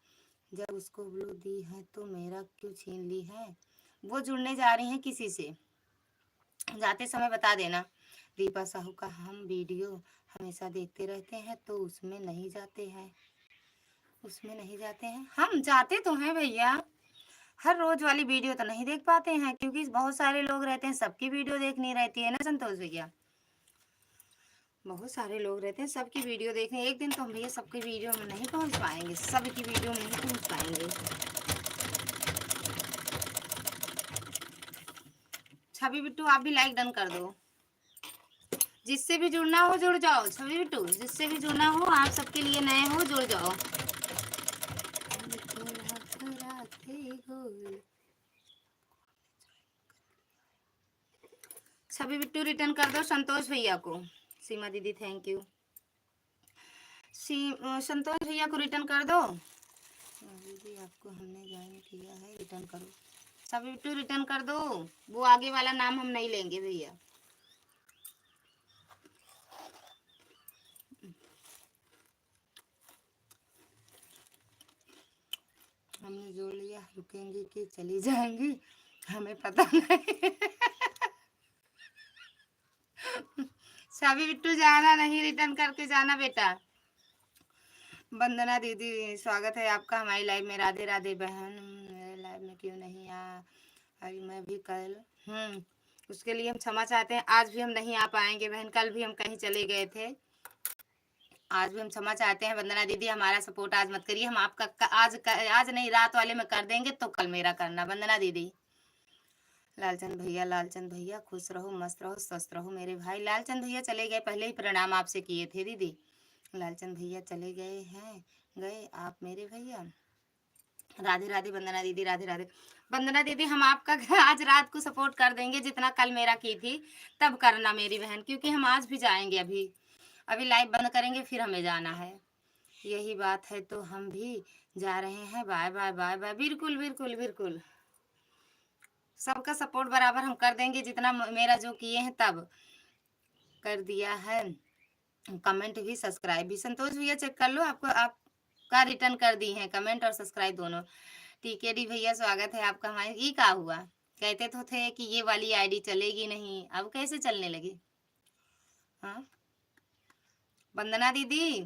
जब उसको ब्लू दी है तो मेरा क्यों छीन ली है? वो जुड़ने जा रही हैं किसी से, जाते समय बता देना। दीपा साहू का हम वीडियो हमेशा देखते रहते हैं तो उसमें नहीं जाते हैं। हम जाते तो हैं भैया, हर रोज वाली वीडियो तो नहीं देख पाते हैं क्योंकि बहुत सारे लोग रहते हैं, सबकी वीडियो देखनी रहती है ना संतोष भैया। बहुत सारे लोग रहते हैं, सबकी वीडियो देखने। एक दिन तो हम भैया सबकी वीडियो में नहीं पहुंच पाएंगे, सबकी वीडियो में नहीं पहुंच पाएंगे। छवि बिट्टू आप भी लाइक डन कर दो। जिससे भी जुड़ना हो जुड़ जाओ। छवि बिट्टू जिससे भी जुड़ना हो, आप सबके लिए नए हो, जुड़ जाओ। छवि बिट्टू रिटर्न कर दो संतोष भैया को। सीमा दीदी थैंक यू। संतोष भैया को रिटर्न कर दो। दीदी आपको हमने ज्वाइन किया है, रिटर्न करो। छवि बिट्टू रिटर्न कर दो। वो आगे वाला नाम हम नहीं लेंगे भैया। हमने जोड़ लिया, रुकेंगी कि चली जाएंगी हमें पता नहीं। छवि बिट्टू जाना नहीं, रिटर्न करके जाना बेटा। वंदना दीदी स्वागत है आपका हमारी लाइव में। राधे राधे बहन, मेरे लाइव में क्यों नहीं आई? मैं भी कल उसके लिए हम क्षमा चाहते हैं। आज भी हम नहीं आ पाएंगे बहन, कल भी हम कहीं चले गए थे। आज भी हम क्षमा चाहते हैं। वंदना दीदी हमारा सपोर्ट आज मत करिए। हम आपका आज नहीं, रात वाले में कर देंगे तो कल मेरा करना वंदना दीदी। लालचंद भैया खुश रहो, मस्त रहो, स्वस्थ रहो मेरे भाई। लालचंद भैया चले गए, पहले ही प्रणाम आपसे किए थे दीदी। लालचंद भैया चले गए हैं, गए आप मेरे भैया। राधे राधे वंदना दीदी, राधे राधे वंदना दीदी। हम आपका आज रात को सपोर्ट कर देंगे, जितना कल मेरा की थी तब करना मेरी बहन, क्योंकि हम आज भी जाएंगे। अभी लाइव बंद करेंगे, फिर हमें जाना है। यही बात है तो हम भी जा रहे हैं। Bye bye bye bye. बिल्कुल बिल्कुल बिल्कुल, सबका सपोर्ट बराबर हम कर देंगे, जितना मेरा जो किए हैं तब कर दिया है। कमेंट भी सब्सक्राइब भी संतोष भैया चेक कर लो, आपको आपका रिटर्न कर दी है कमेंट और सब्सक्राइब दोनों। टीकेडी भैया स्वागत है आपका हमारे। ये क्या हुआ? कहते तो थे कि ये वाली आईडी चलेगी नहीं, अब कैसे चलने लगी? हाँ वंदना दीदी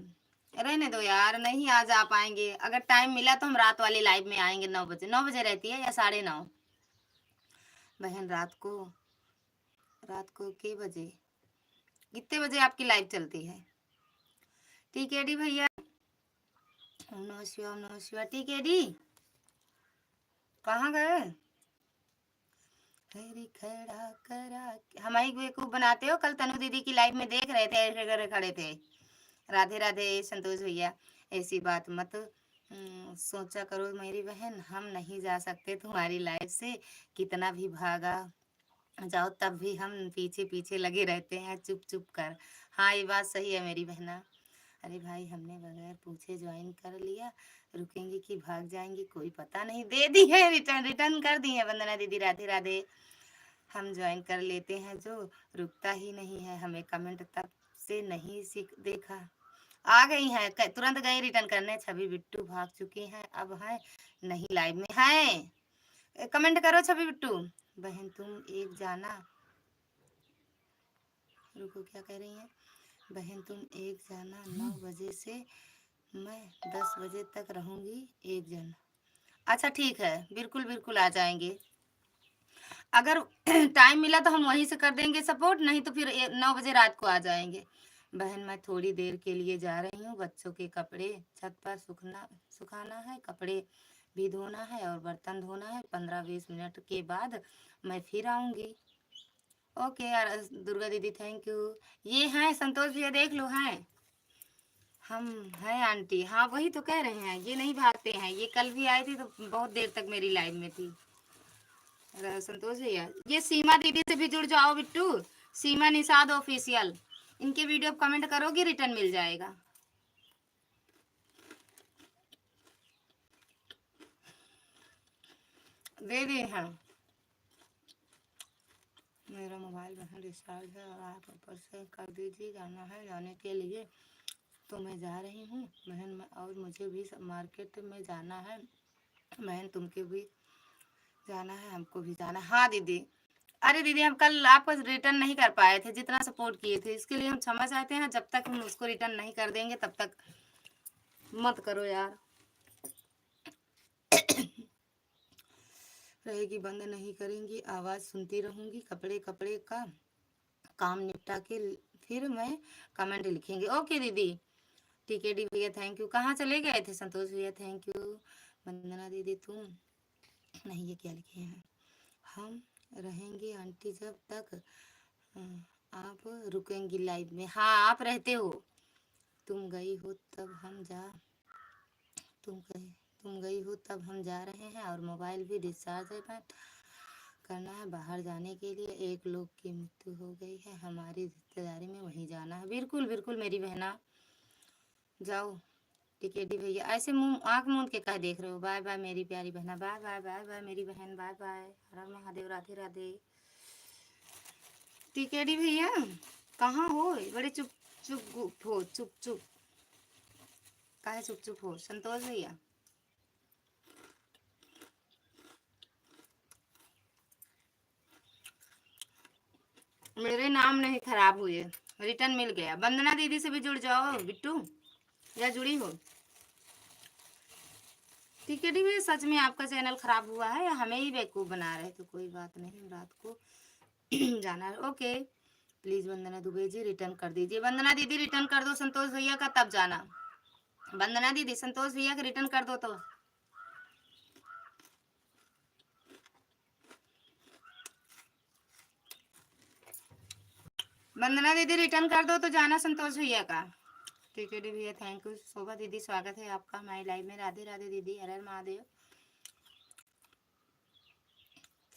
रहने दो यार, नहीं आज आ पाएंगे। अगर टाइम मिला तो हम रात वाली लाइव में आएंगे। 9 बजे, 9 बजे रहती है या 9:30 बहन? रात को के बजे कितने बजे आपकी लाइव चलती है? ठीक है डी भैया, ओम नमः शिवाय, ओम नमः शिवाय। ठीक है डी, कहाँ गए? हरी खड़ा करा हमारी बेवकूफ बनाते हो। कल तनु दीदी की लाइव में देख रहे थे, ऐसे करे खड़े थे। राधे राधे संतोष भैया, ऐसी बात मत सोचा करो मेरी बहन, हम नहीं जा सकते तुम्हारी लाइफ से, कितना भी भागा जाओ तब भी हम पीछे पीछे लगे रहते हैं चुप चुप कर। हाँ ये बात सही है मेरी बहना। अरे भाई हमने बगैर पूछे ज्वाइन कर लिया, रुकेंगे कि भाग जाएंगे कोई पता नहीं। दे दी है रिटर्न, रिटर्न कर दी है वंदना दीदी, राधे राधे। हम ज्वाइन कर लेते हैं जो रुकता ही नहीं है, हमें कमेंट तब से नहीं सीख देखा। आ गई हैं तुरंत गए रिटर्न करने। छवि बिट्टू भाग चुकी हैं, अब है नहीं लाइव में है। कमेंट करो छवि बिट्टू। बहन तुम एक जाना, रुको क्या कह रही हैं? बहन तुम एक जाना, 9 बजे से मैं 10 बजे तक रहूंगी एक जन। अच्छा ठीक है, बिल्कुल बिल्कुल आ जाएंगे। अगर टाइम मिला तो हम वहीं से कर देंगे सपोर्ट, नहीं तो फिर 9 बजे रात को आ जाएंगे। बहन मैं थोड़ी देर के लिए जा रही हूँ, बच्चों के कपड़े छत पर सुखाना है, कपड़े भी धोना है और बर्तन धोना है। 15-20 मिनट के बाद मैं फिर आऊँगी। ओके यार दुर्गा दीदी थैंक यू। ये हैं संतोष भैया, देख लो हैं हम हैं आंटी। हाँ वही तो कह रहे हैं, ये नहीं भागते हैं। ये कल भी आए थे तो बहुत देर तक मेरी लाइव में थी। संतोष भैया ये सीमा दीदी से भी जुड़ जाओ बिट्टू, सीमा निषाद ऑफिशियल, इनके वीडियो कमेंट करोगे रिटर्न मिल जाएगा। दे दिए हैं। मेरा मोबाइल बहन रिचार्ज है और आप ऊपर से कर दीजिए, जाना है, जाने के लिए तो मैं जा रही हूँ बहन, और मुझे भी मार्केट में जाना है बहन, तुमके भी जाना है, हमको भी जाना है। हाँ दीदी, अरे दीदी हम कल आपको रिटर्न नहीं कर पाए थे जितना सपोर्ट किए थे, इसके लिए हम क्षमा चाहते हैं। जब तक हम उसको रिटर्न नहीं कर देंगे तब तक मत करो यार। रहेगी बंद नहीं करेंगी, आवाज़ सुनती रहूँगी। कपड़े कपड़े का काम निपटा के फिर मैं कमेंट लिखेंगे। ओके दीदी ठीक है डी भैया थैंक यू। कहाँ चले गए थे संतोष भैया थैंक यू। वंदना दीदी तुम नहीं, ये क्या लिखे हैं? हम रहेंगे आंटी जब तक आप रुकेंगी लाइव में। हाँ आप रहते हो, तुम गई हो तब हम जा तुम गई हो तब हम जा रहे हैं और मोबाइल भी डिस्चार्ज है करना है। बाहर जाने के लिए एक लोग की मृत्यु हो गई है, हमारी रिश्तेदारी में वहीं जाना है। बिल्कुल बिल्कुल मेरी बहना जाओ। टिकेटी भैया ऐसे मुंह आँख मूंद के कह देख रहे हो? बाय बाय मेरी प्यारी बहना, बाय बाय बाय बाय मेरी बहन, बाय बाय। हर हर महादेव, राधे राधे। टिकेटी भैया कहाँ हो? बड़े चुप चुप हो, चुप चुप काहे चुप चुप हो? संतोष भैया मेरे नाम नहीं खराब हुए, रिटर्न मिल गया। वंदना दीदी से भी जुड़ जाओ बिट्टू, या जुड़ी हो? ठीक है ठीक है, सच में आपका चैनल खराब हुआ है या हमें ही बेवकूफ़ बना रहे? तो कोई बात नहीं, रात को जाना है। Okay please Vandana Dubey ji return कर दीजिए। वंदना दीदी रिटर्न कर दो संतोष भैया का, तब जाना। वंदना दीदी संतोष भैया का रिटर्न कर दो तो। वंदना दीदी रिटर्न कर दो तो जाना संतोष भैया का। ठीक है डी भैया थैंक यू। शोभा दीदी स्वागत है आपका हमारी लाइव में। राधे राधे दीदी, हर हर महादेव,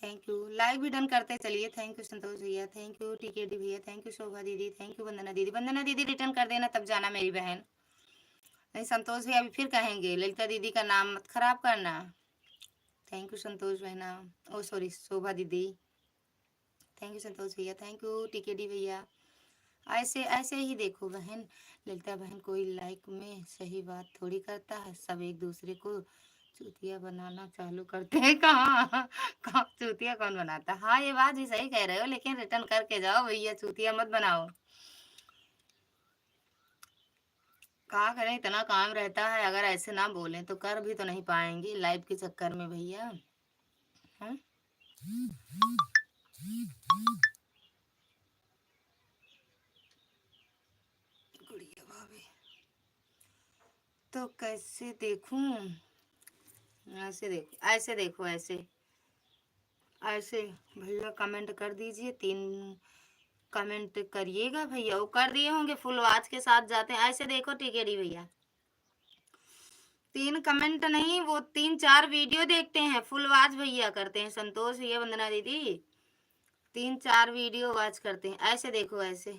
थैंक यू। लाइव भी डन करते चलिए। थैंक यू संतोष भैया, थैंक यू टीके डी भैया, थैंक यू शोभा दीदी, थैंक यू वंदना दीदी। वंदना दीदी रिटर्न कर देना तब जाना मेरी बहन, नहीं संतोष भैया अभी फिर कहेंगे ललिता दीदी का नाम मत खराब करना। थैंक यू संतोष बहना, ओ सॉरी शोभा दीदी, थैंक यू संतोष भैया, थैंक यू टीके डी भैया। ऐसे ऐसे ही देखो बहन, ललिता बहन कोई लाइक में सही बात थोड़ी करता है, सब एक दूसरे को चूतिया बनाना चालू करते हैं। कहाँ कहाँ चूतिया कौन बनाता? हाँ ये बात भी सही कह रहे हो, लेकिन रिटर्न करके जाओ भैया, चूतिया मत बनाओ। कहा करें इतना काम रहता है, अगर ऐसे ना बोलें तो कर भी तो नहीं पाएंगे लाइव के चक्कर में भैया। हाँ तो कैसे देखूं? ऐसे देखो, ऐसे देखो, ऐसे ऐसे। भैया कमेंट कर दीजिए, 3 कमेंट करिएगा भैया। वो कर दिए होंगे, फुल आवाज के साथ जाते हैं। ऐसे देखो टिकेडी भैया, 3 कमेंट नहीं, वो 3-4 वीडियो देखते हैं, फुल आवाज भैया करते हैं। संतोष भैया, वंदना दीदी 3-4 वीडियो वॉच करते हैं। ऐसे देखो, ऐसे।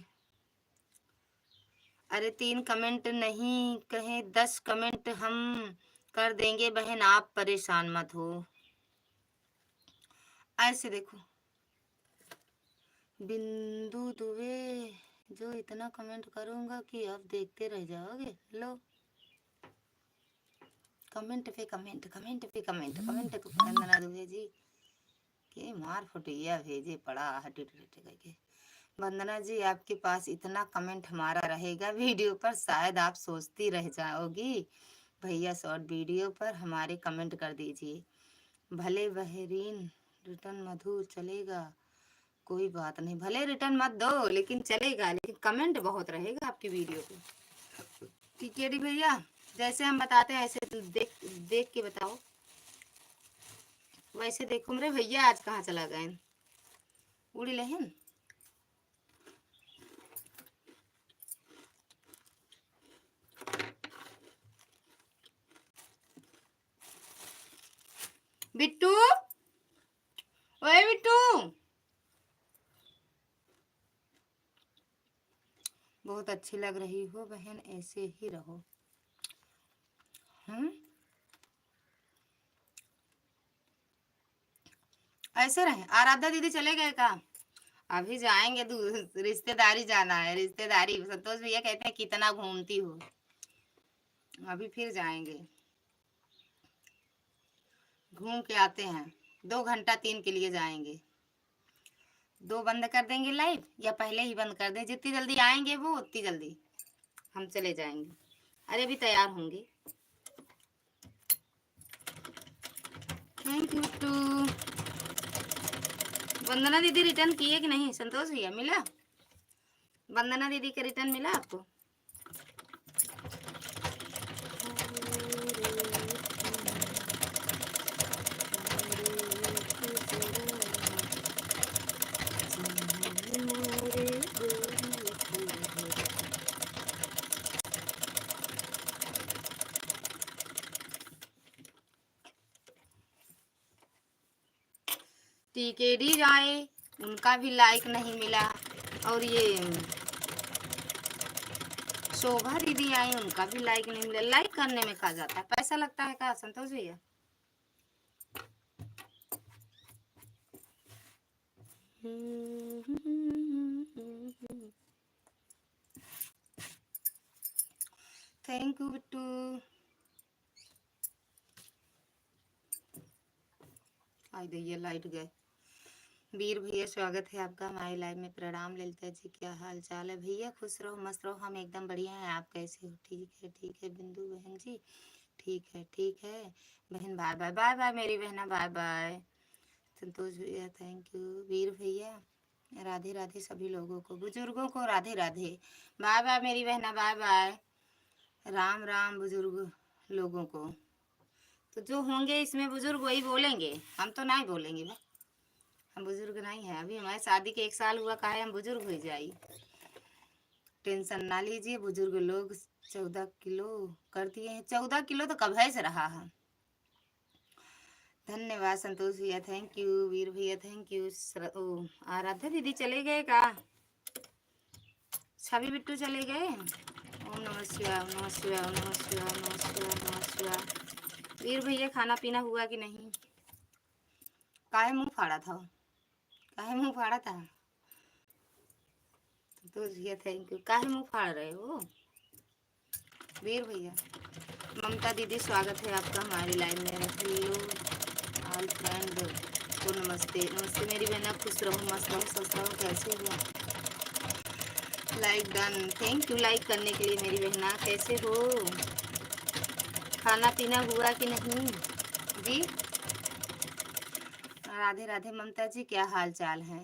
अरे 3 कमेंट नहीं कहे, 10 कमेंट हम कर देंगे बहन, आप परेशान मत हो। ऐसे देखो, बिंदु दुबे, जो इतना कमेंट करूंगा कि आप देखते रह जाओगे। लो, कमेंट पे कमेंट, कमेंट पे कमेंट, कमेंट तो वंदना दुबे जी के मार फुटिया भेजे पड़ा हटी करके। वंदना जी, आपके पास इतना कमेंट हमारा रहेगा वीडियो पर, शायद आप सोचती रह जाओगी। भैया शॉर्ट वीडियो पर हमारे कमेंट कर दीजिए, भले बहरीन रिटर्न मधु चलेगा, कोई बात नहीं, भले रिटर्न मत दो लेकिन चलेगा, लेकिन कमेंट बहुत रहेगा आपकी वीडियो पे। ठीक है डी भैया, जैसे हम बताते हैं ऐसे देख देख के बताओ। वैसे देखो मेरे भैया आज कहाँ चला गए, उड़ी लहन। बिट्टू, ओए बिट्टू, बहुत अच्छी लग रही हो बहन, ऐसे ही रहो। ऐसे रहे। आराध्या दीदी चले गए का? अभी जाएंगे, रिश्तेदारी जाना है, रिश्तेदारी। संतोष भैया कहते हैं कितना घूमती हो, अभी फिर जाएंगे, घूम के आते हैं। 2 घंटा 3 के लिए जाएंगे। 2 बंद कर देंगे लाइव, या पहले ही बंद कर दें, जितनी जल्दी आएंगे वो उतनी जल्दी हम चले जाएंगे। अरे अभी तैयार होंगे। Thank you to. वंदना दीदी रिटर्न किए कि नहीं? संतोष भैया मिला? वंदना दीदी का रिटर्न मिला आपको? टीकेडी जाए, उनका भी लाइक नहीं मिला। और ये शोभा दीदी आई, उनका भी लाइक नहीं मिला। लाइक करने में कहा जाता है, पैसा लगता है क्या संतोष भैया? Thank you Bittu. आई दैया लाइट गए। वीर भैया स्वागत है आपका हमारे लाइव में। प्रणाम ललिता जी, क्या हाल चाल है भैया? खुश रहो मस्त रहो, हम एकदम बढ़िया हैं, आप कैसे हो? ठीक है बिंदु बहन जी, ठीक है बहन। बाय बाय, बाय बाय मेरी बहना, बाय बाय। संतोष भैया थैंक यू। वीर भैया राधे राधे सभी लोगों को, बुजुर्गों को राधे राधे। बाय बाय मेरी बहना, बाय बाय। राम राम बुजुर्ग लोगों को। तो जो होंगे इसमें बुजुर्ग वही बोलेंगे, हम तो नहीं बोलेंगे भाई, हम बुजुर्ग नहीं है। अभी हमारे शादी के 1 साल हुआ, कहा है हम बुजुर्ग हो जाइए। टेंशन ना लीजिए, बुजुर्ग लोग 14 किलो कर दिए हैं। 14 किलो तो कब है से रहा है। धन्यवाद संतोष भैया, थैंक यू। वीर भैया थैंक यू। आराध्या दीदी चले गए का? छवि बिट्टू चले गए? ओम नमः शिवाय, ओम नमः शिवाय, ओम नमः शिवाय, ओम नमः शिवाय, ओम नमः शिवाय। वीर भैया खाना पीना हुआ कि नहीं? काहे मुंह फाड़ा था? काहे मुंह फाड़ा था? तो भैया थैंक यू। काहे मुंह फाड़ रहे हो वीर भैया? ममता दीदी स्वागत है आपका हमारी लाइव में। हेलो ऑल फ्रेंड को नमस्ते। नमस्ते मेरी बहना, खुश रहो मस्त रहो स्वस्थ रहो, कैसे हो? Like done, thank you like करने के लिए मेरी बहना। कैसे हो? खाना पीना हुआ कि नहीं जी? राधे राधे ममता जी, क्या हाल चाल है?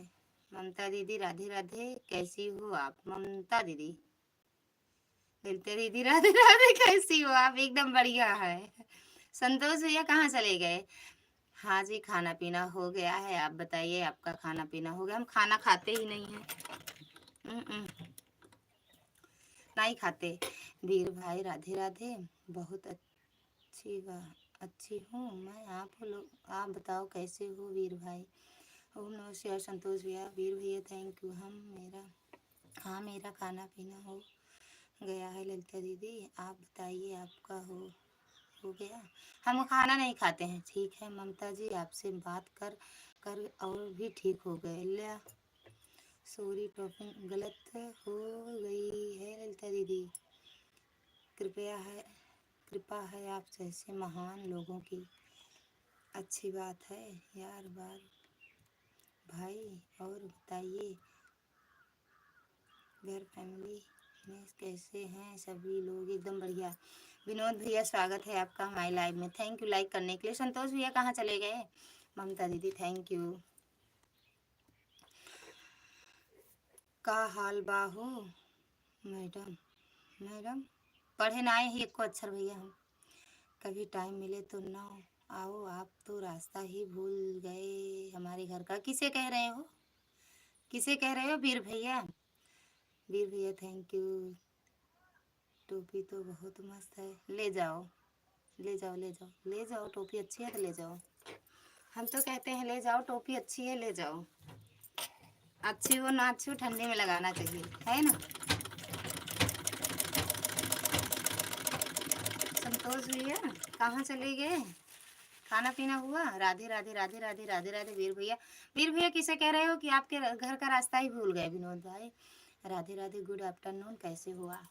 ममता दीदी राधे राधे, कैसी हो आप? ममता दीदी मिलते दीदी राधे राधे, कैसी हो आप? एकदम बढ़िया है। संतोष भैया कहाँ चले गए? हाँ जी, खाना पीना हो गया है। आप बताइए, आपका खाना पीना हो गया? हम खाना खाते ही नहीं है, नहीं खाते। वीर भाई राधे राधे। बहुत अच्छी हूँ मैं। आप बताओ कैसे हो वीर भाई? ओम नमः शिवाय। संतोष भैया, वीर भैया थैंक यू। मेरा खाना पीना हो गया है। ललिता दीदी आप बताइए, आपका हो गया? हम खाना नहीं खाते हैं। ठीक है ममता जी, आपसे बात कर कर और भी ठीक हो गए। लिया सॉरी, टॉपिंग गलत हो गई है ललिता दीदी। कृपा है आप जैसे महान लोगों की। अच्छी बात है यार बार भाई। और बताइए, घर फैमिली में कैसे हैं सभी लोग? एकदम बढ़िया। विनोद भैया स्वागत है आपका हमारे लाइव में। थैंक यू लाइक करने के लिए। संतोष भैया कहाँ चले गए? ममता दीदी थैंक यू। का हाल बाहू मैडम पढ़े ना आए ही एक को अक्षर भैया। हम कभी टाइम मिले तो ना आओ। आप तो रास्ता ही भूल गए हमारे घर का। किसे कह रहे हो? किसे कह रहे हो? वीर भैया। वीर भैया थैंक यू। टोपी तो बहुत मस्त है। ले जाओ ले जाओ ले जाओ ले जाओ। टोपी अच्छी है तो ले जाओ। हम तो कहते हैं ले जाओ, टोपी अच्छी है ले जाओ। अच्छी हो ना अच्छी हो, ठंडी में लगाना चाहिए, है ना? संतोष भैया कहाँ चले गए? खाना पीना हुआ? राधे राधे राधे राधे राधे राधे। वीर भैया, वीर भैया किसे कह रहे हो कि आपके घर का रास्ता ही भूल गए? विनोद भाई राधे राधे, गुड आफ्टरनून, कैसे हुआ?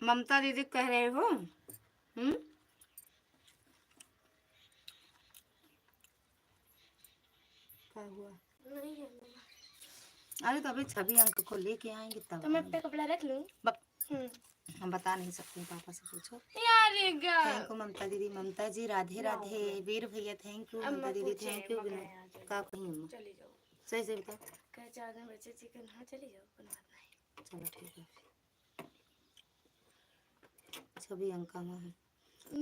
ममता दीदी कह रहे हो? क्या हुआ? नहीं है। अरे तो अभी छवि अंक को लेके आएंगे तब। तो मैं अपना कपड़ा रख लूं? हम बता नहीं सकते, पापा से पूछो। थैंक यू ममता दीदी। ममता जी राधे राधे। वीर भैया थैंक यू। ममता दीदी थैंक यू। का कहीं चली जाओ, सही से बताओ। कह 4 दिन बच्चे चिकन। हाँ चली जाओ, कोई बात नहीं। चलो ठीक है। छवि अंका में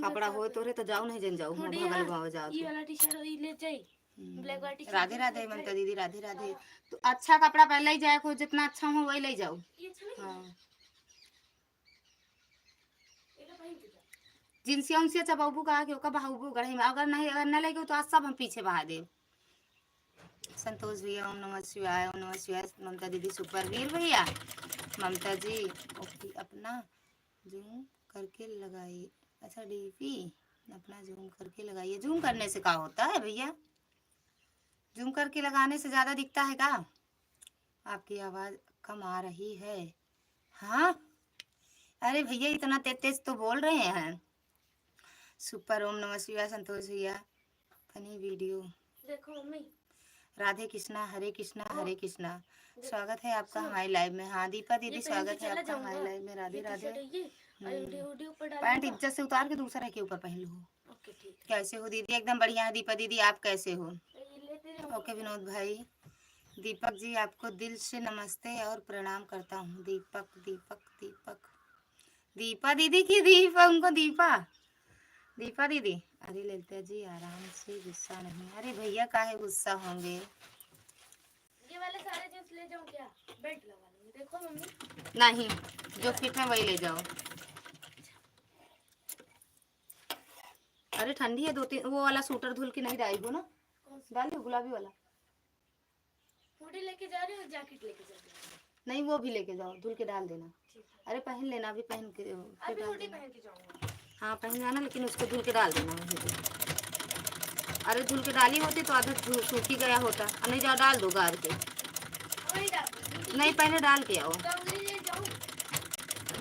कपड़ा हो तो रे तो जाओ, नहीं जन जाओ भगल गाँव जाओ। ये वाला टी शर्ट ले जाई, ब्लैक वाला टी शर्ट। राधे राधे ममता दीदी राधे राधे। तो अच्छा कपड़ा पहले ही जाए को, जितना अच्छा हो वही ले जाओ। हाँ जिनसिया उनसिया चबाबू कहा कि ओका बहाबू गढ़े में, अगर न लगे तो आज सब हम पीछे बहा दे। संतोष भैया ओम नमः शिवाय। ओम नमः शिवाय। ममता दीदी सुपर। वीर भैया ममता जी ओके, अपना जूम करके लगाइए। अच्छा डीपी अपना जूम करके लगाइए। जूम करने से क्या होता है भैया? जूम करके लगाने से ज़्यादा दिखता है क्या? आपकी आवाज़ कम आ रही है। हाँ अरे भैया इतना तेज तेज तो बोल रहे हैं। सुपर। ओम नमः शिवाय। संतोष भैया फनी वीडियो देखो मम्मी। राधे कृष्णा हरे कृष्णा हरे कृष्णा। स्वागत है आपका हमारे लाइव में। हाँ दीपा दीदी स्वागत है आपका हमारे लाइव में। राधे राधे। पैंट इज्जत से उतार के दूसरा के ऊपर पहन लो। कैसे हो दीदी? एकदम बढ़िया है दीपा दीदी, आप कैसे हो? ओके विनोद भाई। दीपक जी आपको दिल से नमस्ते और प्रणाम करता हूँ। दीपक दीपक दीपक दीपा दीदी की दीपा उनको दीपा दीदी। अरे ललिता जी आराम से, गुस्सा नहीं। अरे भैया काहे गुस्सा होंगे? ये वाले सारे जींस ले जाऊं क्या? बेल्ट लगा लूंगी। देखो मम्मी। नहीं, जो फिट है वही ले जाओ। अरे ठंडी है, 2-3 वो वाला सूटर धुल के नहीं डाली हो ना? डाल दो गुलाबी वाला। हुडी लेके जा रही हो, जैकेट लेके जा रही हो? नहीं वो भी लेके जाओ, धुल के डाल देना। अरे पहन लेना, अभी पहन के अभी हुडी पहन के जाऊंगा। हाँ पहन जाना, लेकिन उसको धुल के डाल देना वहीं पे। अरे धुल के डाली होती तो आधा सूख ही गया होता। नहीं जाओ डाल दो गार के। नहीं पहले डाल के आओ।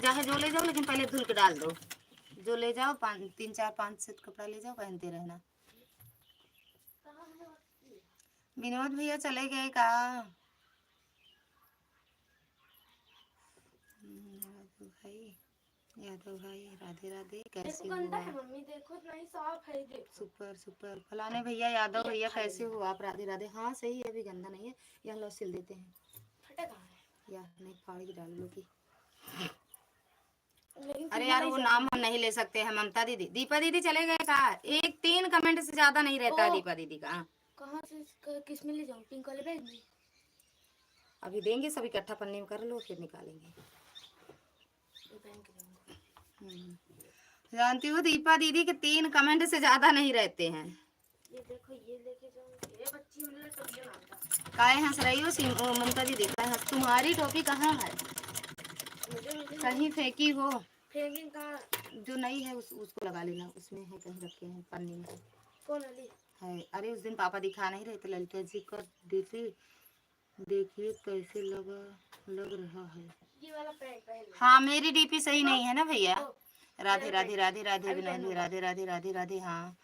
चाहे जो ले जाओ, लेकिन पहले धुल के डाल दो। जो ले जाओ 3-4-5 सेट कपड़ा ले जाओ, पहनते रहना। विनोद भैया चले गए का? भाई यादव भाई राधे राधे, कैसे देखो हो गंदा है आप? मम्मी, देखो इतना ही साफ है, देखो। सुपर सुपर फलाने भैया, यादव ये भैया अच्छा कैसे नहीं हो आप? राधे राधे। हाँ सही है, अभी गंदा नहीं है। यहाँ लो सिल देते हैं। फटा कहाँ है? या नहीं, फाड़ के डाल लो की। लेकिन अरे फिर यार नहीं वो जाता। नाम हम नहीं ले सकते हैं। ममता दीदी, दीपा दीदी चले गए कहा? एक 3 कमेंट से ज्यादा नहीं रहता है ओ दीपा दीदी का। कहाँ से किस में ले जाऊँ, पिंक वाले बैग में? अभी देंगे सब इकट्ठा, पन्नी में कर लो फिर निकालेंगे। ये पहन के जाऊंगा। जानती हो दीपा दीदी के 3 कमेंट से ज्यादा नहीं रहते हैं। ये देखो, ये लेके जाऊँ, ये बच्ची मतलब सब ये मांगता। काहे हंस रही हो ममता दीदी? काहे हंस? तुम्हारी टोपी कहाँ है? मुझे मिली कहीं फेंकी हो? फेंकिंग कहाँ? जो नहीं है उसको लगा लेना, उसमें है, कहीं रखे हैं पन्नी में कौन वाली? है। अरे उस दिन पापा दिखा नहीं रहे थे ललिता जी का दीदी, देखिए कैसे लग रहा है। ये वाला पैंट पहन लो। हाँ मेरी डीपी सही नहीं है ना भैया। ओ, राधे ये राधे पैंट राधे राधे अभी विनोद पहनो भाई, मत। राधे राधे राधे राधे। हाँ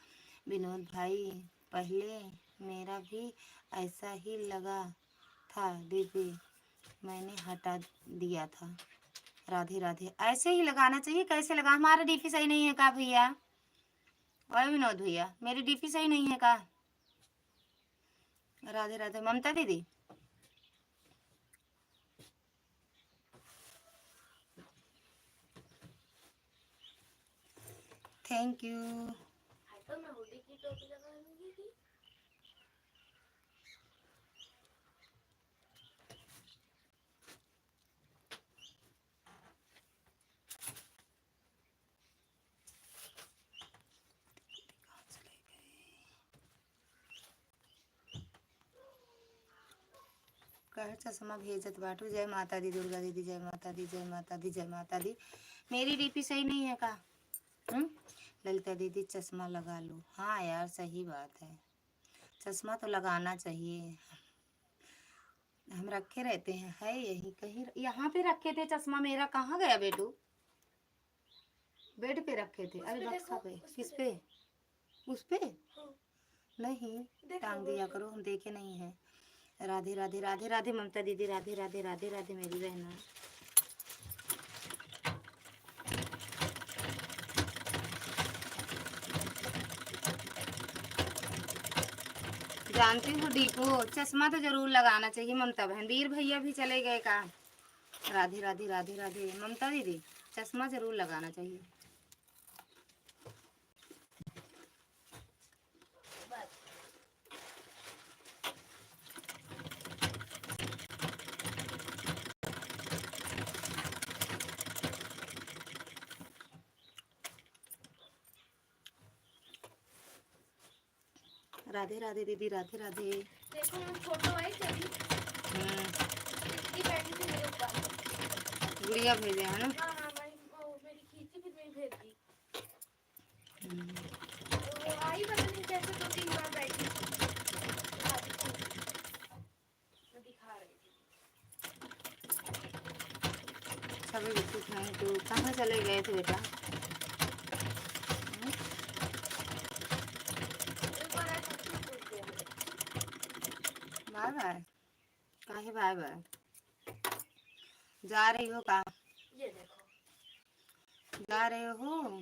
विनोद भाई, पहले मेरा भी ऐसा ही लगा था दीदी, मैंने हटा दिया था। राधे राधे, ऐसे ही लगाना चाहिए। कैसे लगा? हमारा डीपी सही नहीं है का भैया? और विनोद भैया मेरी डीपी सही नहीं है का? राधे राधे ममता दीदी। Thank you. तो मैं हुडी की टोपी लगा लूंगी थी। कह चश्मा भेजत बाटू। जय माता दी दुर्गा दीदी, जय माता दी, जय माता दी, जय माता दी। मेरी डीपी सही नहीं है का? ललिता दीदी चश्मा लगा लो। हाँ यार सही बात है, चश्मा तो लगाना चाहिए। हम रखे रहते हैं, है यही कहीं, यहाँ पे रखे थे चश्मा मेरा। कहाँ गया बेटू? बेड पे रखे थे। अरे बक्सा पे। किस पे? उस पे नहीं, टांग दिया करो, हम देखे नहीं है। राधे राधे राधे राधे ममता दीदी, राधे राधे राधे राधे मेरी बहना। जानती हो डीपो, चश्मा तो जरूर लगाना चाहिए ममता बहन। वीर भैया भी चले गए का? राधे राधे राधे राधे ममता दीदी, चश्मा जरूर लगाना चाहिए। राधे राधे दीदी, राधे राधे। देखो मैं फोटो आई थी इसकी पैंट से मेरे ऊपर गुड़िया भेजे है ना? हाँ हाँ, मेरी खींची फिर मैं भेज दी। वो आई पता नहीं कैसे 2-3 बार बैठी मैं दिखा रही थी। सभी बिल्कुल थैंक यू। कहाँ चले गए थे बेटा? एक बार ऐसा क्यों पूछ दिया? Bye bye. काहे बाय बाय? जा रही हो का? ये देखो, जा रहे हो?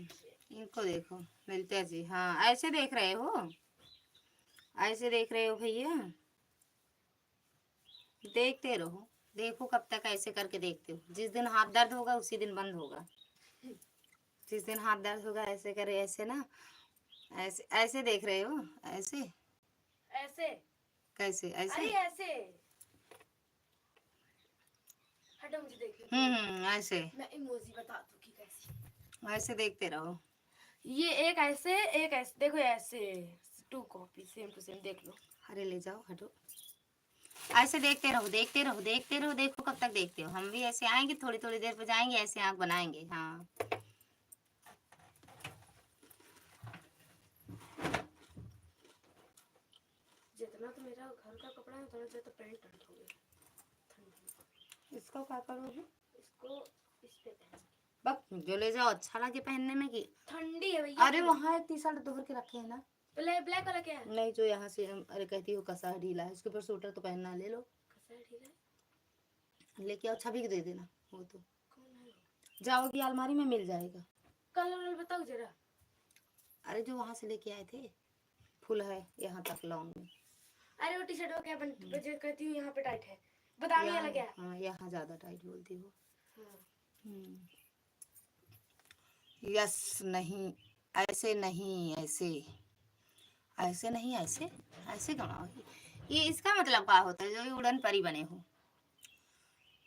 इनको देखो, मिलते जी। हाँ ऐसे देख रहे हो? ऐसे देख रहे हो भैया? देखते रहो, देखो कब तक ऐसे करके देखते हो। जिस दिन हाथ दर्द होगा उसी दिन बंद होगा। जिस दिन हाथ दर्द होगा ऐसे करे, ऐसे ना, ऐसे ऐसे देख रहे हो? ऐसे ऐसे कैसे? ऐसे? अरे ऐसे हटो, मुझे देखने दो। ऐसे मैं इमोजी बता दूं कि कैसी। ऐसे देखते रहो। ये एक ऐसे देखो, ऐसे 2 कॉपी सेम टू सेम देख लो। अरे ले जाओ, हटो। ऐसे देखते रहो, देखते रहो, देखते रहो। देखो कब तक देखते हो। हम भी ऐसे आएंगे, थोड़ी थोड़ी देर पर जाएंगे, ऐसे आंख बनाएंगे। हाँ जितना तो मेरा घर का कपड़ा है उतना ज्यादा पैंट ठंड हो गई। ठंडी इसको क्या करोगे? इसको इस पे पहन। बक जो ले जाओ, अच्छा लगे पहनने में कि? ठंडी है भैया। अरे वहाँ एक टी शर्ट धोर के रखे है ना? ब्लैक वाला क्या है? नहीं जो यहाँ से अरे कहती हो कसा ढीला है, उसके ऊपर स्वेटर तो पहनना, ले लो। कसा है ढीला? लेके आओ, छवि को दे देना वो तो। कौन है? जाओगी अलमारी में मिल जाएगा। कलर बताओ जरा। अरे जो वहां से लेके आए थे, फुल है यहाँ तक लॉन्ग में। अरे वो टी शर्ट वो क्या बजट कहती हूँ यहाँ पे टाइट है, बदामी वाला क्या? हाँ यहाँ ज्यादा टाइट बोलती हो। हाँ। यस नहीं, ऐसे नहीं, ऐसे ऐसे नहीं, ऐसे ऐसे कमाओगी। ये इसका मतलब क्या होता है जो ये उड़न परी बने हो?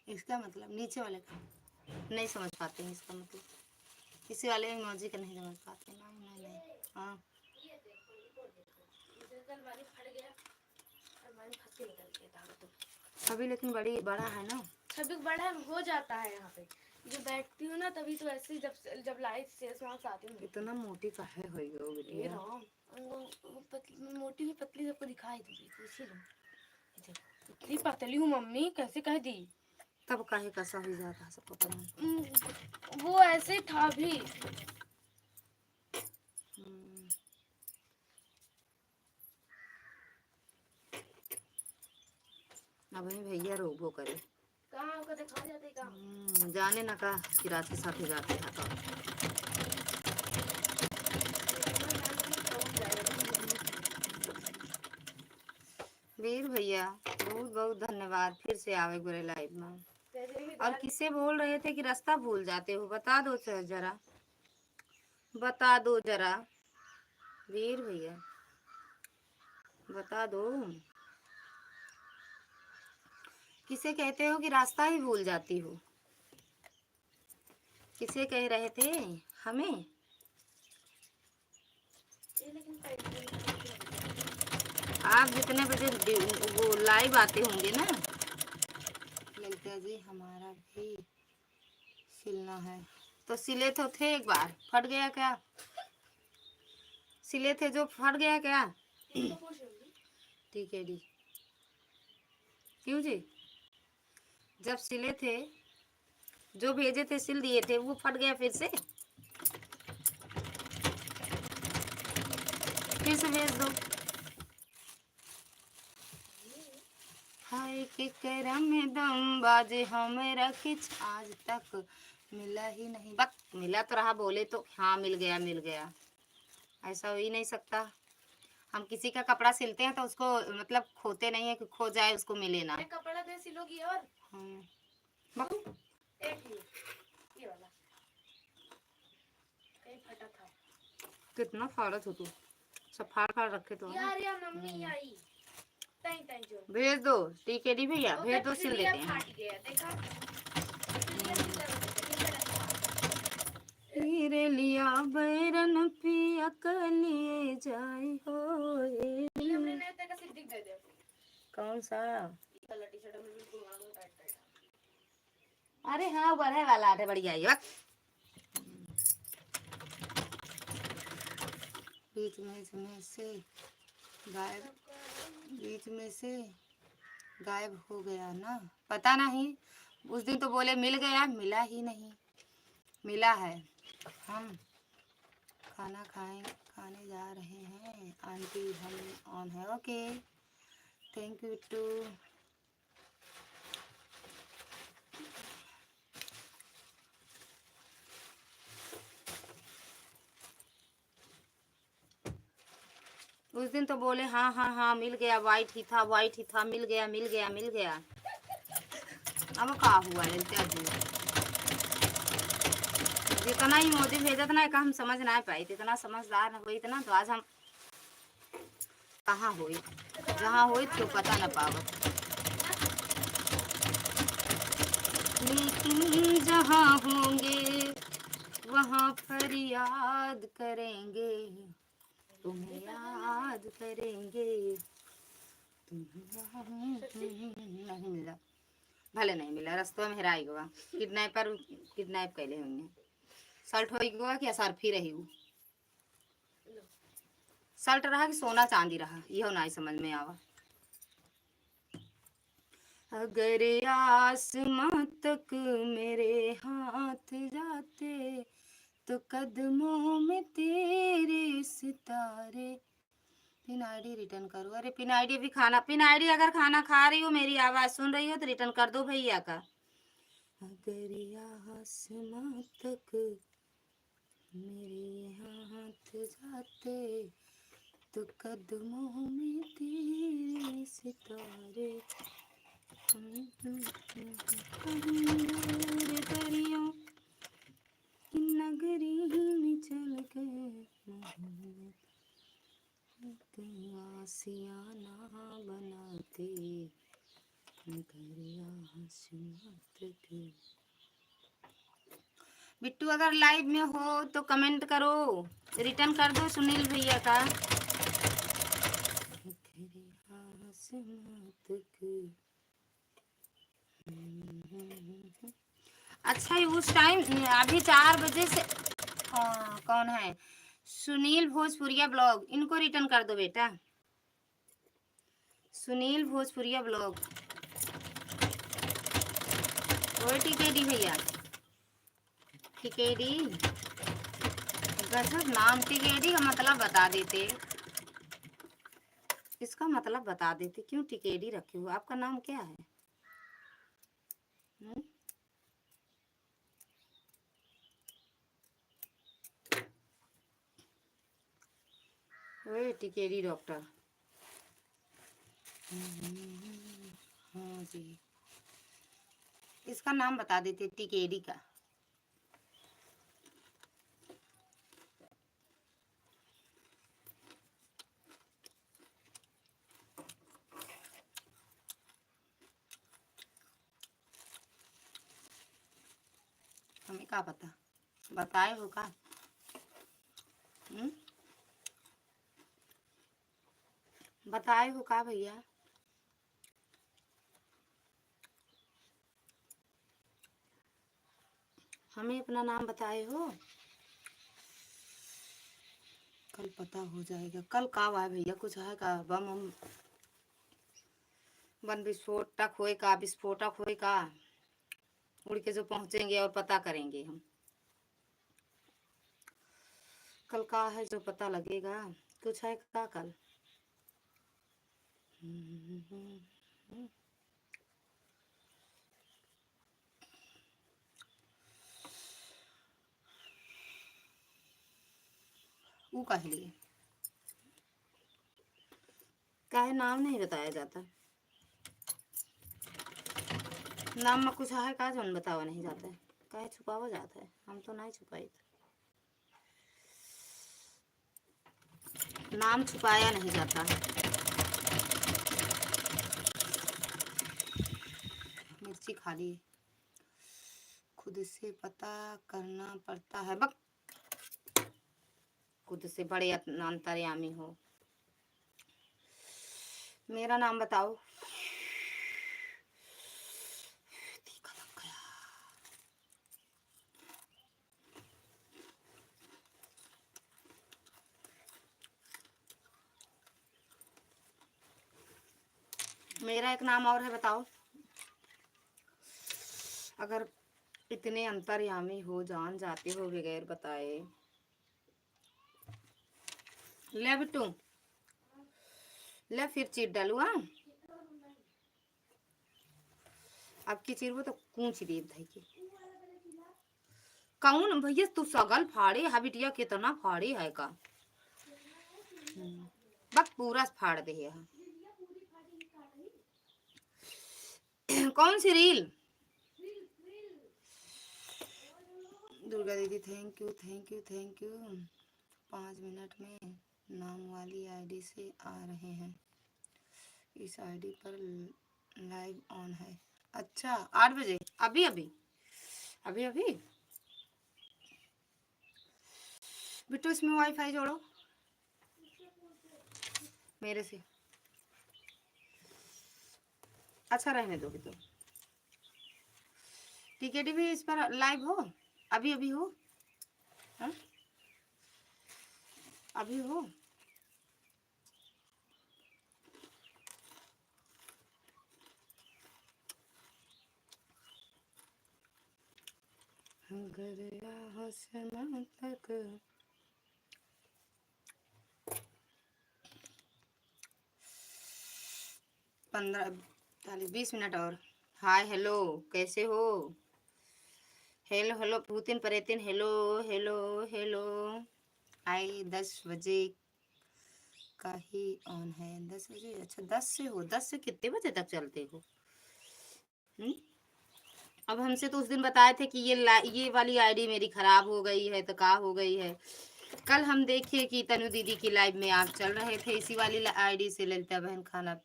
इसका मतलब नीचे वाले का नहीं समझ पाते हैं इसका मतलब। इसी वाले इमोजी का नहीं समझ पाते। नहीं नहीं नहीं। हाँ अभी लेकिन बड़ा है ना। सभी बड़ा हो जाता है यहाँ पे जो बैठती हूँ ना, तभी तो ऐसे जब जब लाइट से आती हूँ। इतना मोटी काहे हो गई हो ये बिटिया? मोटी भी पतली सबको दिखाई दूंगी तो इसीलिए इतनी पतली हूँ मम्मी, कैसे कह दी? तब काहे कैसा हो जाता है सबको पता नहीं। वो ऐसे था भी। अब भैया रोबो करे कहाँ होकर दिखा जाते कहाँ? जाने ना का कि रात के साथ जाते था तो। वीर भैया बहुत बहुत धन्यवाद, फिर से आवे गोरे लाइव में। और किससे बोल रहे थे कि रास्ता भूल जाते हो? बता दो जरा, बता दो जरा वीर भैया, बता दो किसे कहते हो कि रास्ता ही भूल जाती हो? किसे कह रहे थे? हमें? आप जितने बजे वो लाइव आते होंगे ना। ललिता जी हमारा भी सिलना है। तो सिले तो थे, एक बार फट गया क्या? सिले थे जो फट गया क्या? ठीक है डी। क्यों जी? जब सिले थे, जो भेजे थे सिल दिए थे, वो फट गया फिर से भेज दो। हाय के करम में दम बाजे हमेरा किच आज तक मिला ही नहीं। बक मिला तो रहा, बोले तो हाँ मिल गया मिल गया, ऐसा हो ही नहीं सकता। हम किसी का कपड़ा सिलते हैं तो उसको मतलब खोते नहीं है कि खो जाए उसको मिले ना। कपड़ा दे सिलोगी और ये वाला कहीं फटा था। कितना फाड़त हो तू, सब फाड़ फाड़ रखे तो यार मम्मी आई जो भेज दो। ठीक है डी भैया भेज दो, सिल देते हैं। फट गया देखा। हीरे लिया बैरन पिया कलिए जाई हो। हमने नया तरीका से दिख दे। कौन सा? कलर टी शर्ट में बिल्कुल टाइट। अरे हाँ बढ़े वाला है, बढ़िया है। बीच में से गायब, बीच में से गायब हो गया ना, पता नहीं। उस दिन तो बोले मिल गया, मिला ही नहीं। मिला है। हम खाना खाने जा रहे हैं आंटी, हम ऑन है। Okay thank you too. उस दिन तो बोले हाँ हाँ हाँ मिल गया, वाइट ही था वाइट ही था, मिल गया मिल गया मिल गया। अब क्या हुआ ललिता जी? जितना ही मोदी भेजा था ना हम समझ ना पाए, इतना समझदार न हुई इतना तो आज हम कहाँ हुई, जहाँ हुई तो पता न पावत। लेकिन जहाँ होंगे वहाँ फरियाद करेंगे, तुम्हें याद करेंगे। नहीं मिला, भले नहीं मिला, रास्ते में हेराई गवा। किडनैपर किडनैप कैले होंगे। शर्ट हो गया कि असरफी रही हूँ? शर्ट रहा कि सोना चांदी रहा, यह ना समझ में आवा। अगर आसमां तक मेरे हाथ जाते तो कदमों में तेरे सितारे। पिन आईडी रिटर्न करो। अरे पिन आईडी भी खाना, पिन आईडी अगर खाना खा रही हो, मेरी आवाज सुन रही हो तो रिटर्न कर दो भैया का। अगर आसमां तक मेरे हाथ जाते तो कदमों में तेरे सितारे दूर दरियों की नगरी में चल गए आसियाना बनाते घर आसमां तक। बिट्टू अगर लाइव में हो तो कमेंट करो, रिटर्न कर दो सुनील भैया का। अच्छा उस टाइम अभी 4 बजे से कौन है? सुनील भोजपुरिया ब्लॉग, इनको रिटर्न कर दो बेटा। सुनील भोजपुरिया ब्लॉग, वो टिकेडी भैया, टिकेडी गजब नाम, टिकेडी का मतलब बता देते, इसका मतलब बता देते, क्यों टिकेडी रखे हो? आपका नाम क्या है? ओए टिकेडी डॉक्टर। हाँ जी, इसका नाम बता देते टिकेडी का। हमें क्या पता, बताए हो का? बताए हो का भैया? हमें अपना नाम बताए हो? कल पता हो जाएगा। कल का है भैया? कुछ है का? बम वन विस्फोटक होए का, विस्फोटक होए का? उड़ के जो पहुंचेंगे और पता करेंगे हम। कल का है जो पता लगेगा? कुछ है का कल? वो कह लिए काहे नाम नहीं बताया जाता? नाम में कुछ है का जो बतावा नहीं जाता है? काहे छुपावा जाता है? हम तो नहीं छुपाई, नाम छुपाया नहीं जाता। मिर्ची खा ली, खुद से पता करना पड़ता है। बक, खुद से बड़े अंतर्यामी हो। मेरा नाम बताओ। मेरा एक नाम और है, बताओ। अगर इतने अंतर्यामी हो, जान जाते हो बगैर बताए। ले बिट्टू, ले फिर चीट डालू। हाँ, अब की चीर वो तो कूच देव धाई के कौन भैया? तू सगल फाड़े हा बिटिया, कितना फाड़े है का? बस पूरा फाड़ दे है। कौन सी रील? दुर्गा दीदी thank you thank you thank you. 5 minute में नाम वाली आईडी से आ रहे हैं, इस आईडी पर लाइव ऑन है। अच्छा 8 बजे? अभी अभी अभी अभी बिट्टू इसमें वाईफाई जोड़ो मेरे से। अच्छा रहने दो बिट्टू। टिकट भी इस पर लाइव हो? अभी अभी हो? हा? अभी हो? तक 15 20 मिनट और। हाय हेलो, कैसे हो? हेलो हेलो पुतिन परेतिन, हेलो हेलो हेलो। आई 10 बजे का ही ऑन है। 10 बजे, अच्छा 10 से हो, 10 से कितने बजे तक चलते हो? हम्म? अब हमसे तो उस दिन बताए थे कि ये वाली आईडी मेरी खराब हो गई है, तो का हो गई है। कल हम देखे कि तनु दीदी की लाइव में आप चल रहे थे इसी वाली आईडी से। ललिता बहन खाना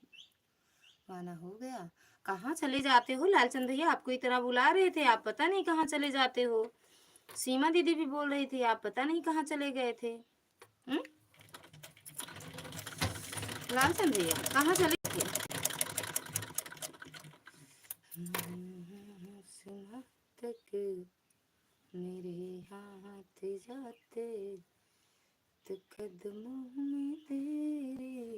वाना हो गया। कहाँ चले जाते हो लालचंद भैया? आपको इतना बुला रहे थे, आप पता नहीं कहाँ चले जाते हो। सीमा दीदी भी बोल रही थी आप पता नहीं कहाँ चले गए थे। लालचंद भैया कहाँ चले थे? सुना तक मेरे हाथ जाते तो कदमों में तेरे।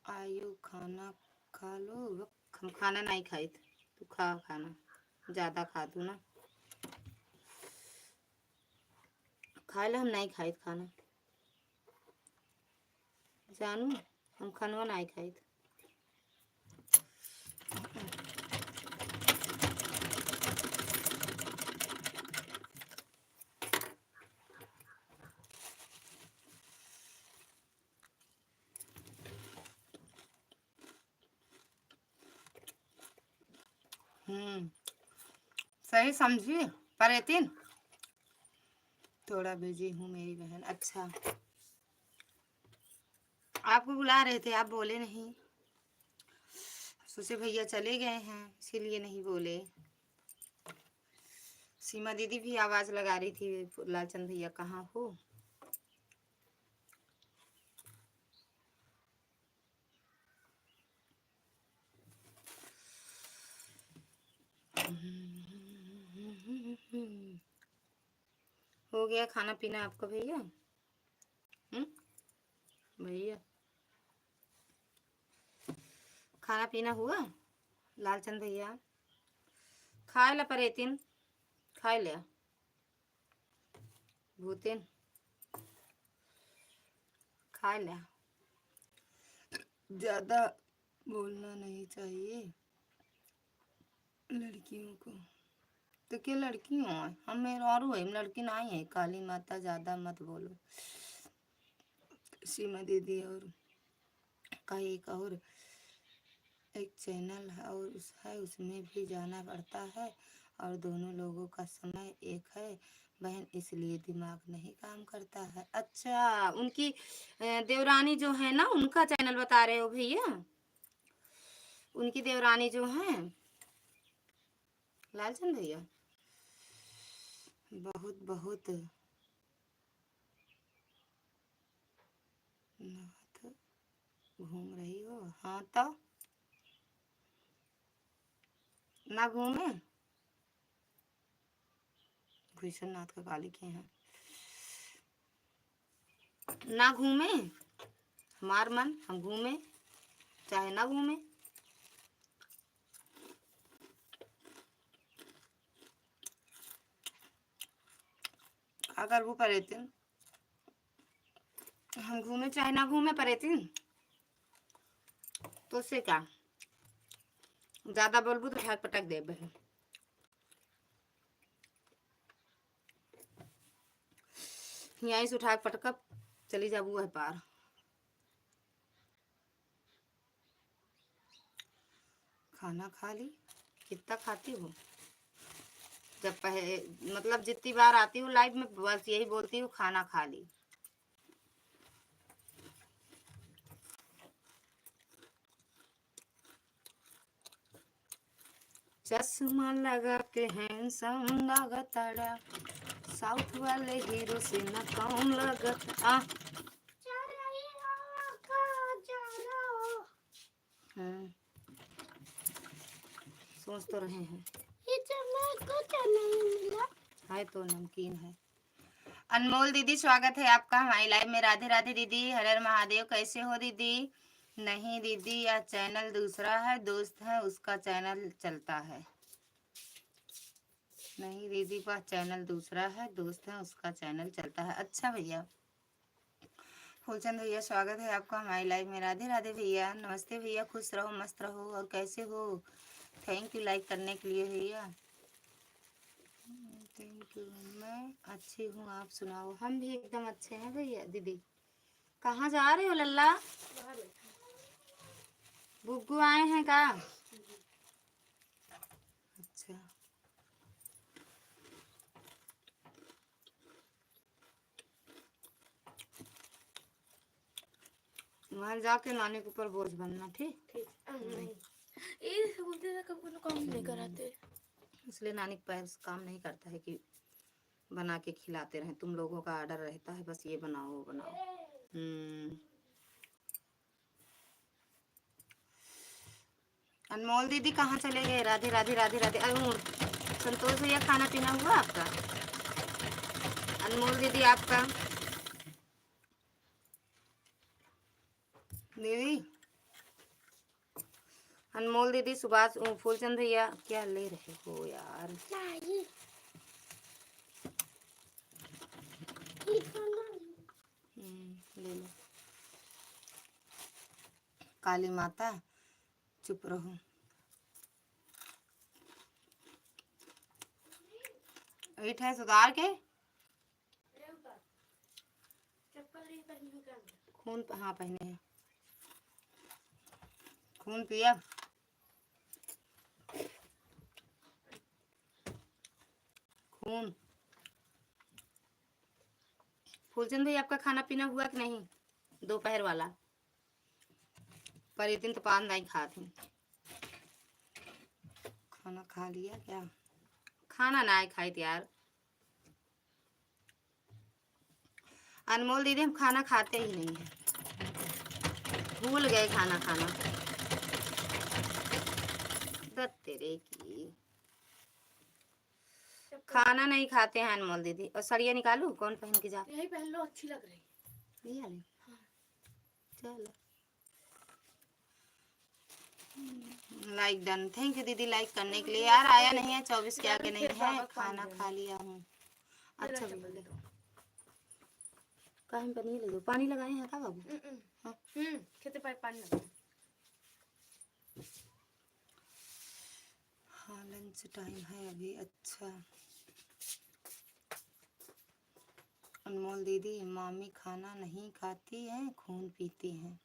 आयो खाना खा लो। हम खाना नहीं खाए थे, तू खा खाना, ज्यादा खा तू ना। खाए ला हम नहीं खाए खाना जानू, हम खानवा नहीं खाए थे। सही समझिए परेतिन। थोड़ा बिजी हूँ मेरी बहन। अच्छा आपको बुला रहे थे, आप बोले नहीं। सोचे भैया चले गए हैं इसीलिए नहीं बोले। सीमा दीदी भी आवाज लगा रही थी लालचंद भैया कहाँ हो। हो गया खाना पीना आपका भैया? भैया खाना पीना हुआ? लालचंद भैया खाए ला परेतिन, खाए लिया भूतिन, खाए लिया। ज्यादा बोलना नहीं चाहिए लड़कियों को। तो क्या लड़की हो? हम मेरे और है लड़की नहीं है। काली माता ज्यादा मत बोलो। सीमा दीदी और का एक चैनल है और उसमें भी जाना पड़ता है और दोनों लोगों का समय एक है बहन, इसलिए दिमाग नहीं काम करता है। अच्छा उनकी देवरानी जो है ना उनका चैनल बता रहे हो भैया? उनकी देवरानी जो है लालचंद भैया बहुत बहुत नाथ घूम रही हो। हाँ तो ना घूमे भूषण नाथ का काली के हैं ना घूमे। हमार मन हम घूमे चाहे ना घूमे। अगर वो परेतिन हम घूमे चाहे ना घूमे परेतिन तो उससे क्या? ज्यादा बोलबू तो ठाक पटक दे बहन। यहीं से उठा पटक चली जाबू है पार। खाना खा ली? कितना खाती हो? जब पहले मतलब जितनी बार आती हूँ लाइव में बस यही बोलती हूँ खाना खा ली। चश्मा लगा के हैंडसम लगता साउथ वाले हीरो से न कौन लगता। सोच तो रहे हैं है तो नमकीन है। अनमोल दीदी स्वागत है आपका हमारी लाइव में। राधे राधे दीदी, हर हर महादेव। कैसे हो दीदी? नहीं दीदी यह चैनल दूसरा है, दोस्त है उसका चैनल चलता है। नहीं दीदी वह चैनल दूसरा है, दोस्त है उसका चैनल चलता है। अच्छा भैया फूलचंद भैया स्वागत है आपका हमारी लाइव में। राधे राधे भैया, नमस्ते भैया, खुश रहो मस्त रहो। और कैसे हो थैंक यू लाइक करने के लिए भैया। Thank you. मैं अच्छी हूँ, आप सुनाओ। हम भी एकदम अच्छे हैं भैया। दीदी कहाँ जा रहे हो लल्ला? बाहर बैठा। बुग्गू आए हैं का? अच्छा, वहाँ जाके नानी के ऊपर बोझ बनना। ठीक ठीक। नहीं ये बोलते थे कब काम नहीं कराते, इसलिए नानी के पैर से काम नहीं करता है कि बना के खिलाते रहें। तुम लोगों का ऑर्डर रहता है बस ये बनाओ वो बनाओ। अनमोल दीदी कहाँ चले गए? राधे राधे राधे राधे। अरुण संतोष भैया खाना पीना हुआ आपका? अनमोल दीदी आपका? दीदी अनमोल दीदी सुभाष फूलचंद भैया क्या ले रहे हो यार? ले लो। काली माता चुप रहो। ईट है सुधार के खून हाँ पहने हैं। खून पिया? खून फूलचंद भाई आपका खाना पीना हुआ कि नहीं? दोपहर वाला पर एक दिन तो पान नहीं खाते। खाना खा लिया क्या? खाना ना खाई यार। अनमोल दीदी हम खाना खाते ही नहीं है, भूल गए खाना खाना। तेरे की खाना नहीं खाते हैं अनमोल दीदी। और सड़िया निकालू? कौन पहन के जा? यही पहन लो, अच्छी लग रही है। हाँ। चलो लाइक डन। थैंक यू दीदी लाइक करने के लिए। यार आया नहीं है 24 के आगे नहीं है। खाना खा लिया हूँ। अच्छा कहीं पर नहीं ले दो। पानी लगाए हैं का बाबू? हाँ? खेते पर पानी लगा। हाँ लंच टाइम है अभी। अच्छा अनमोल दीदी मामी खाना नहीं खाती हैं, खून पीती हैं।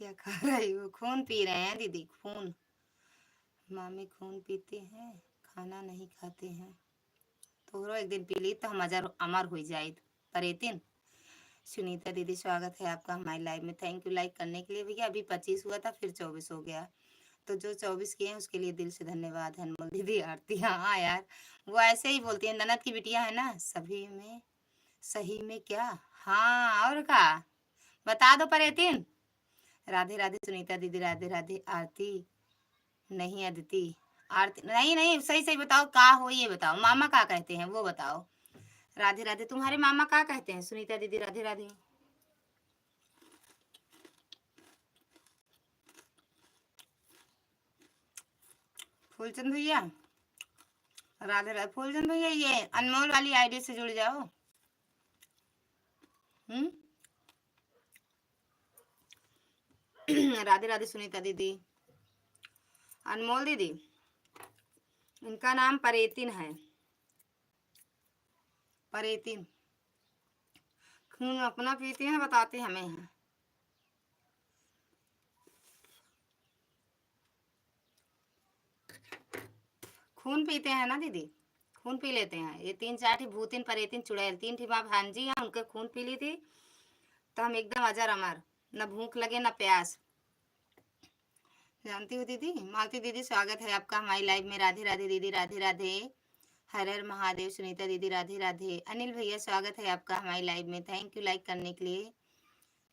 क्या खा रही हो? खून पी रहे हैं दीदी, खून। मामी खून पीते हैं, खाना नहीं खाते हैं। तो एक दिन पी ली तो हम अमर हो जाए। परेतिन सुनीता दीदी स्वागत है आपका हमारे लाइव में। थैंक यू लाइक करने के लिए भैया। अभी 25 हुआ था फिर 24 हो गया, तो जो 24 किए हैं उसके लिए दिल से धन्यवाद है। अनमोल दीदी आरती हाँ यार वो ऐसे ही बोलती है। ननद की बिटिया है ना, सभी में सही में क्या। हाँ और का बता दो परेतिन। राधे राधे सुनीता दीदी, राधे राधे। आरती नहीं अदिति, आरती नहीं नहीं सही सही बताओ का हो ये बताओ। मामा का कहते हैं वो बताओ। राधे राधे तुम्हारे मामा का कहते हैं? सुनीता दीदी राधे राधे। फूलचंद भैया राधे राधे। फूलचंद भैया ये अनमोल वाली आईडी से जुड़ जाओ। राधे राधे सुनीता दीदी, अनमोल दीदी। इनका नाम परेतिन है, परेतिन। खून अपना पीते हैं बताते हमें हैं। खून पीते हैं ना दीदी, खून पी लेते हैं। ये 3-4 भूतिन परेतिन चुड़ैल 3 माँ भांजी हैं, उनके खून पी ली थी तो हम एकदम अजर अमर, न भूख लगे न प्यास। जानती हो दीदी? मालती दीदी स्वागत है आपका हमारी लाइव में। राधे राधे दीदी, राधे राधे। हर हर महादेव। सुनीता दीदी राधे राधे। अनिल भैया स्वागत है आपका हमारी लाइव में। थैंक यू लाइक करने के लिए।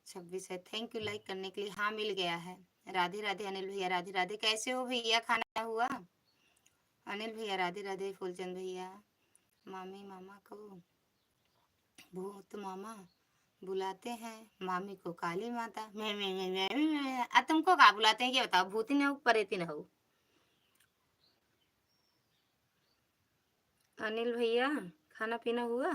26 है। थैंक यू लाइक करने के लिए। हाँ मिल गया है। राधे राधे अनिल भैया, राधे राधे। कैसे हो भैया? खाना हुआ? अनिल भैया राधे राधे। फूलचंद भैया मामी मामा को भूत मामा बुलाते हैं, मामी को काली माता। मैं तुमको क्या बुलाते हैं ये बताओ? भूतिन हो परेतिन हो? अनिल भैया खाना पीना हुआ?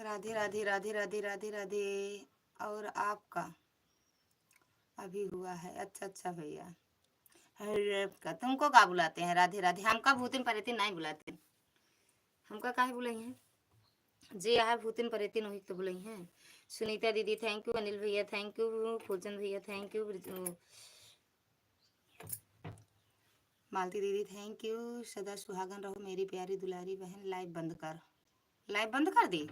राधे राधे राधे राधे राधे राधे। और आपका अभी हुआ है? अच्छा अच्छा भैया। अरे का तुमको का बुलाते हैं राधे राधे? हमका भूतिन परेतिन नहीं बुलाते। हमका काहे बुलाई हैं? जे आए भूतिन परेतिन वही तो बुलाई हैं। सुनीता दीदी थैंक यू, अनिल भैया थैंक यू, फूलचंद भैया थैंक यू, मालती दीदी थैंक यू। सदा सुहागन रहो मेरी प्यारी दुलारी बहन। लाइव बंद कर। लाइव बंद कर दी?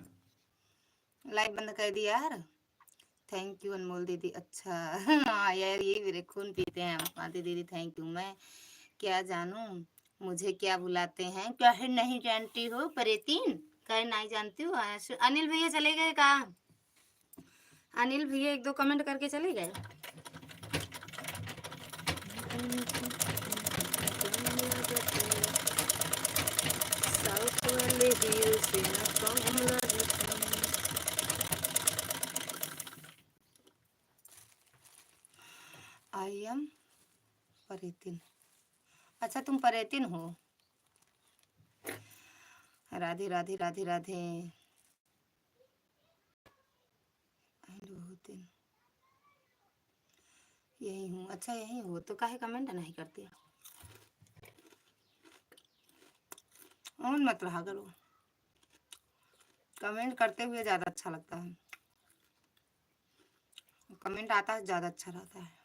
लाइव बंद कर दी यार। थैंक यू अनमोल दीदी। अच्छा हाँ यार ये मेरे खून पीते हैं मालती दीदी थैंक यू। मैं क्या जानूं मुझे क्या बुलाते हैं? कहे नहीं जानती हो परेतीन? कहे नहीं जानती हो? अनिल भैया चले गए कहाँ? अनिल भैया एक दो कमेंट करके चले गए। साउथ वाले हीरो से न कम आई एम परेतिन। अच्छा तुम परेतिन हो? राधे राधे राधे राधे। भूतिन यही हूँ। अच्छा यही हो तो काहे कमेंट नहीं करती? ऑन मत रहा करो। कमेंट करते हुए ज़्यादा अच्छा लगता है। कमेंट आता है ज़्यादा अच्छा रहता है।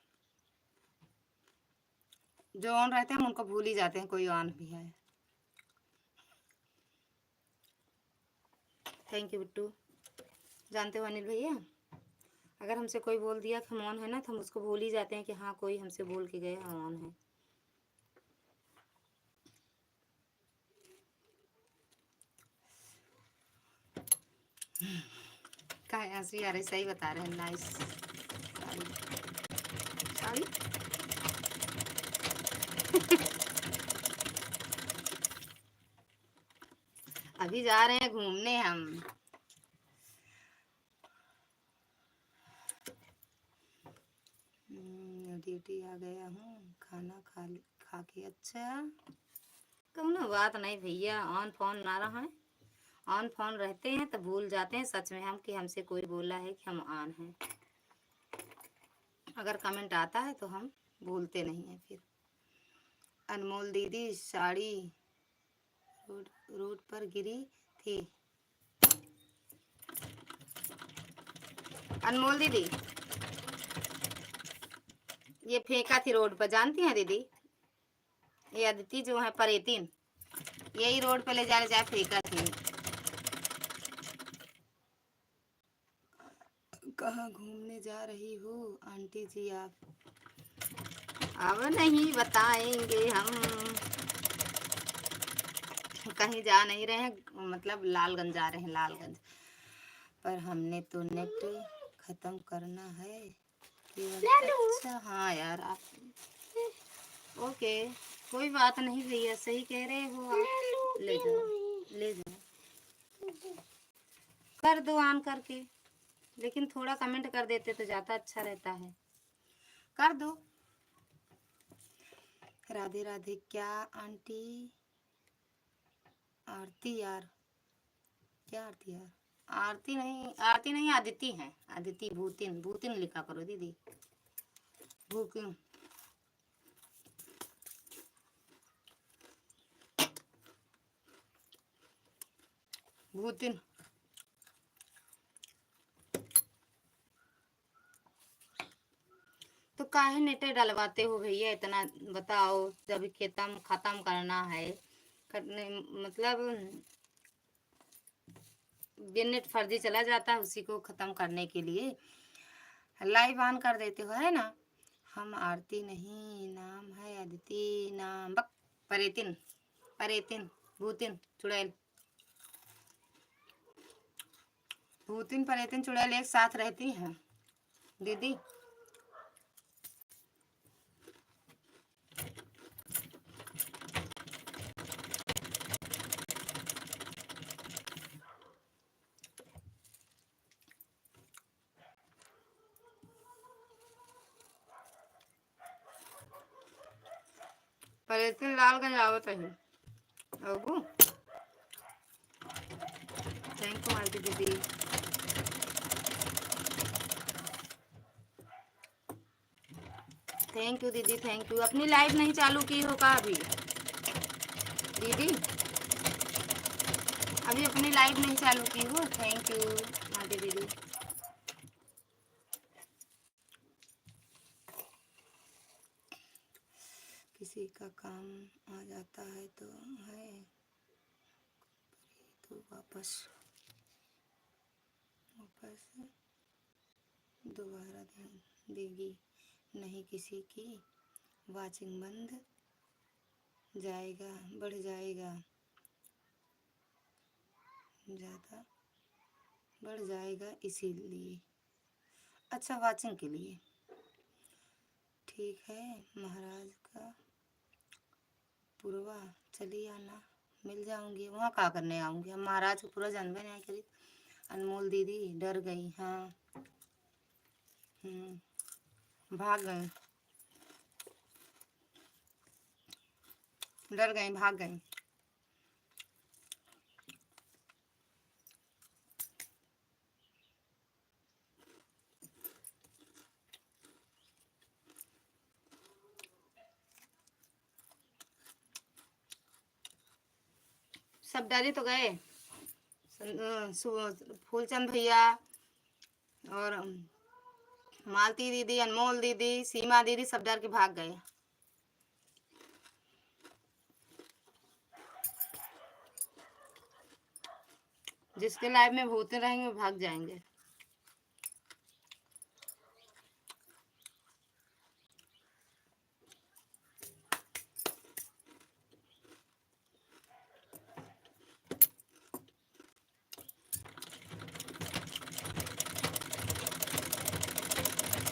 जो ऑन रहते हैं हम उनको भूल ही जाते हैं कोई ऑन भी है। Thank you Bittu. जानते हो अनिल भैया अगर हमसे कोई बोल दिया कि हम ऑन है ना तो हम उसको भूल ही जाते हैं कि हाँ कोई हमसे बोल के गया हम ऑन है। काय हंसी आ रही? सही बता रहे हैं। नाइस साड़ी साड़ी अभी जा रहे हैं घूमने हम। ड्यूटी आ गया हूँ खाना खा के। अच्छा कौनो बात नहीं भैया ऑन फोन ना रहा है। ऑन फोन रहते हैं तो भूल जाते हैं सच में हम कि हमसे कोई बोला है कि हम ऑन हैं। अगर कमेंट आता है तो हम भूलते नहीं हैं फिर। अनमोल दीदी साड़ी रोड पर गिरी थी। अनमोल दीदी ये फेंका थी रोड पर जानती हैं दीदी? ये अदिति जो है परेतिन यही रोड पे ले जाए फेंका थी। कहाँ घूमने जा रही हो आंटी जी आप? अब नहीं बताएंगे हम। कहीं जा नहीं रहे हैं मतलब लालगंज जा रहे हैं लालगंज। पर हमने तो नेट खत्म करना है। अच्छा हाँ यार आप ओके कोई बात नहीं भैया सही कह रहे हो आप। ले जाओ कर दो ऑन करके। लेकिन थोड़ा कमेंट कर देते तो ज़्यादा अच्छा रहता है। कर दो। राधे राधे। क्या आंटी आरती यार? क्या आरती यार? आरती नहीं आदिति है। आदिति भूतिन भूतिन लिखा करो दीदी। भूतिन भूतिन तो काहे नेटे डलवाते हो भैया इतना बताओ? जब खत्म खत्म करना है करने मतलब नेट फर्जी चला जाता है उसी को खत्म करने के लिए लाइव ऑन कर देते हो है ना। हम आरती नहीं नाम है अदिति नाम बक परेतिन परेतिन भूतिन चुड़ैल। भूतिन परेतिन चुड़ैल एक साथ रहती हैं दीदी। परेतिन लालगंज आवत है। अबू थैंक यू मालती दीदी। थैंक यू दीदी, थैंक यू। अपनी लाइव नहीं चालू की हो का अभी दीदी? अभी अपनी लाइव नहीं चालू की हो? थैंक यू मालती दीदी। किसी का काम आ जाता है तो वापस दोबारा देगी नहीं, किसी की वाचिंग बंद जाएगा, बढ़ जाएगा, ज़्यादा बढ़ जाएगा इसीलिए। अच्छा, वाचिंग के लिए। ठीक है महाराज का पूर्वा, चली आना, मिल जाऊंगी। वहाँ क्या करने आऊँगी? हम महाराज को पूरा जानबे नहीं करी। अनमोल दीदी डर गई। हाँ, भाग गए, डर गई, भाग गई। सब डरे तो गए। फूलचंद भैया और मालती दीदी, अनमोल दीदी, सीमा दीदी सब डर के भाग गए। जिसके लाइफ में भूते रहेंगे वो भाग जाएंगे।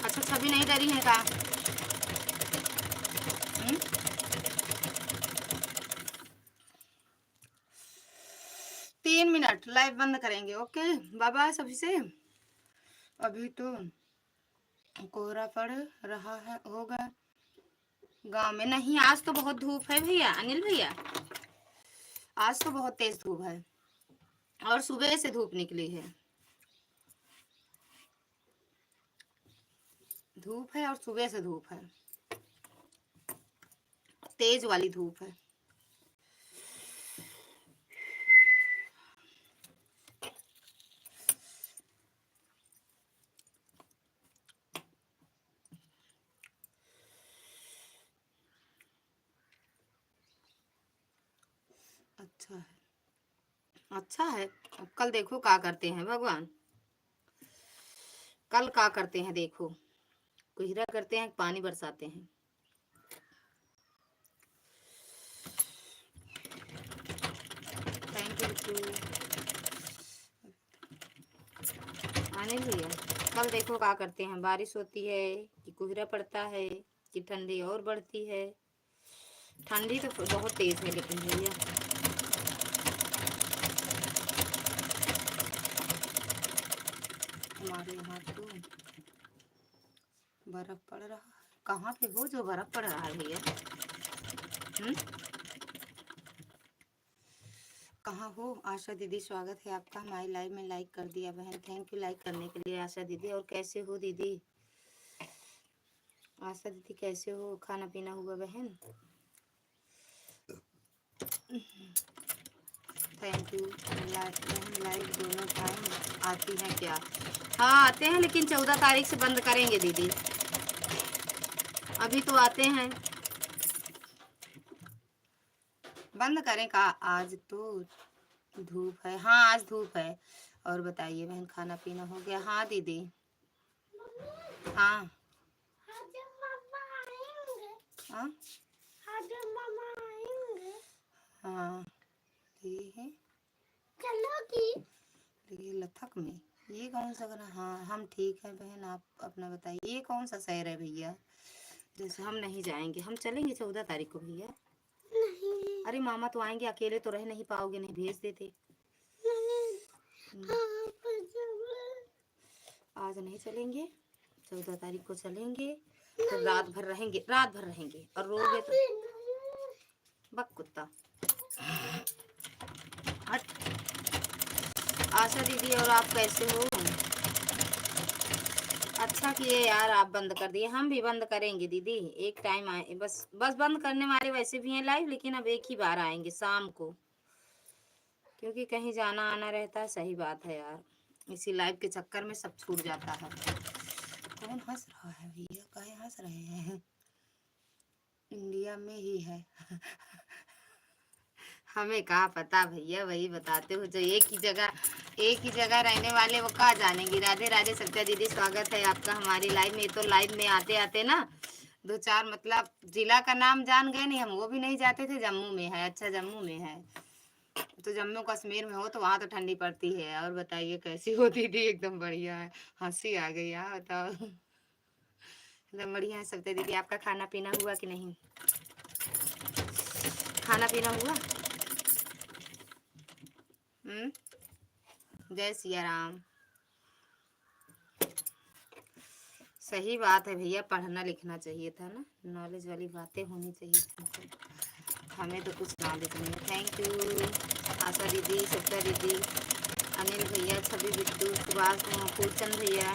अच्छा, छवि नहीं डरी है का? 3 मिनट लाइव बंद करेंगे। ओके, बाय बाय सभी से। अभी तो कोहरा पड़ रहा है, होगा गांव में। नहीं, आज तो बहुत धूप है भैया, अनिल भैया, आज तो बहुत तेज धूप है और सुबह से धूप निकली है। धूप है और सुबह से धूप है, तेज वाली धूप है। अच्छा है, अच्छा है। अब कल देखो क्या करते हैं भगवान, कल क्या करते हैं देखो। कोहरा करते हैं, पानी बरसाते हैं। थैंक यू आने भैया। कल देखो क्या करते हैं, बारिश होती है कि कोहरा पड़ता है कि ठंडी और बढ़ती है। ठंडी तो बहुत तेज है लेकिन भैया, हमारे यहाँ तो बर्फ पड़ रहा है। कहाँ पे वो जो बर्फ पड़ रहा है भैया? कहाँ हो? आशा दीदी स्वागत है आपका हमारी लाइव में। लाइक कर दिया बहन, थैंक यू लाइक करने के लिए आशा दीदी। और कैसे हो दीदी? आशा दीदी कैसे हो? खाना पीना हुआ बहन? Thank you. लाइव दोनों टाइम आती हैं क्या? हाँ आते हैं, लेकिन 14 तारीख से बंद करेंगे दीदी। अभी तो आते हैं, बंद करें का? आज तो धूप है। हाँ आज धूप है। और बताइए बहन, खाना पीना हो गया? हाँ दीदी। हाँ हाँ हाँ, ये है ये लथक में। ये कौन सा गाना? हाँ हम ठीक है बहन, आप अपना बताइए। ये कौन सा शहर है भैया? जैसे हम नहीं जाएंगे, हम चलेंगे 14 तारीख को भैया। अरे मामा तो आएंगे, अकेले तो रह नहीं पाओगे, नहीं भेज देते। आज नहीं चलेंगे, 14 तारीख को चलेंगे। फिर रात भर रहेंगे, रात भर रहेंगे और रोगे तो बक कुत्ता हट। आशा दीदी, और आप कैसे हो? अच्छा किए यार, आप बंद कर दिए। हम भी बंद करेंगे दीदी, एक टाइम आए, बस बस बंद करने वाले वैसे भी हैं लाइव, लेकिन अब एक ही बार आएंगे शाम को, क्योंकि कहीं जाना आना रहता है। सही बात है यार, इसी लाइव के चक्कर में सब छूट जाता है। कौन हंस रहा है भैया, काहे हंस रहे हैं? इंडिया में ही है। हमें कहाँ पता भैया, वही बताते हो जो एक ही जगह रहने वाले, वो कहाँ जानेंगे। राधे राधे सत्या दीदी, स्वागत है आपका हमारी लाइव में। तो लाइव में आते आते ना दो चार मतलब जिला का नाम जान गए नहीं हम, वो भी नहीं जाते थे। जम्मू में है, अच्छा जम्मू में है। तो जम्मू कश्मीर में हो तो वहाँ तो ठंडी पड़ती है। और बताइए कैसी हो दीदी? एकदम बढ़िया है, हंसी आ गई यार, बताओ। एकदम बढ़िया है सत्या दीदी। आपका खाना पीना हुआ कि नहीं? खाना पीना हुआ? जय सिया राम। सही बात है भैया, पढ़ना लिखना चाहिए था ना, नॉलेज वाली बातें होनी चाहिए थी। हमें तो कुछ नॉलेज नहीं है। थैंक यू आशा दीदी, सत्या दीदी, अनिल भैया, छवि बिट्टू, सुभाष, फूलचंद भैया।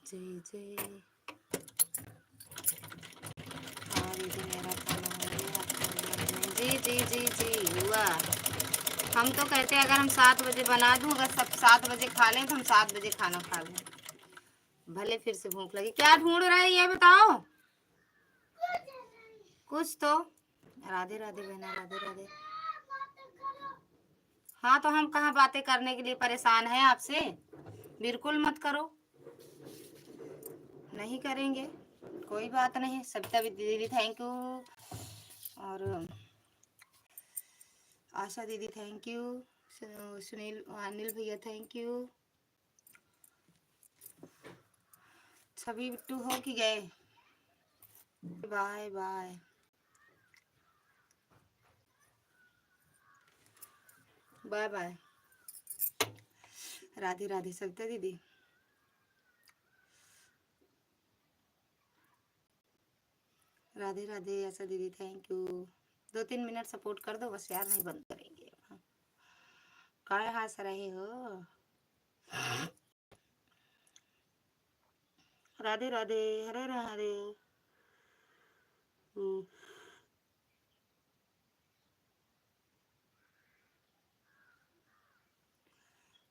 जय जय। हाँ दीदी, मेरा खाना हो गया, आपका हुआ कि नहीं? जी जी जी जी हुआ। हम तो कहते हैं अगर हम 7 बजे बना दूं, अगर सब 7 बजे खा लें तो हम 7 बजे खाना खा लें, भले फिर से भूख लगी। क्या ढूंढ रहे हैं ये बताओ कुछ तो। राधे राधे बहना, राधे राधे। हाँ तो हम कहाँ बातें करने के लिए परेशान हैं आपसे, बिल्कुल मत करो, नहीं करेंगे, कोई बात नहीं। सविता दीदी थैंक यू, और आशा दीदी थैंक यू, सुनील अनिल भैया थैंक यू। सभी बिट्टू हो कि गए? Bye bye. Bye bye. Radhe Radhe Savita दीदी। राधे राधे आशा दीदी थैंक यू। 2-3 मिनट सपोर्ट कर दो बस यार, नहीं बंद करेंगे। काय हंस रहे हो? राधे राधे, हरे हरे।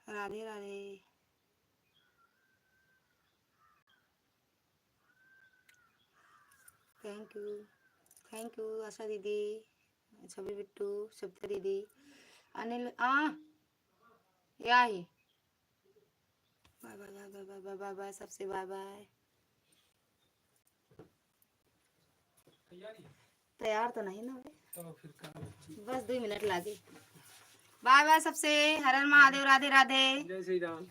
राधे राधे। थैंक यू आशा दीदी, छवि बिट्टू, सविता दीदी, अनिल यही। Bye bye bye bye bye bye bye bye सबसे बाय बाय। तैयार तो नहीं ना अभी? तो फिर बस 2 मिनट लागे। बाय बाय सबसे, हर हर महादेव, राधे राधे, जय श्री राम।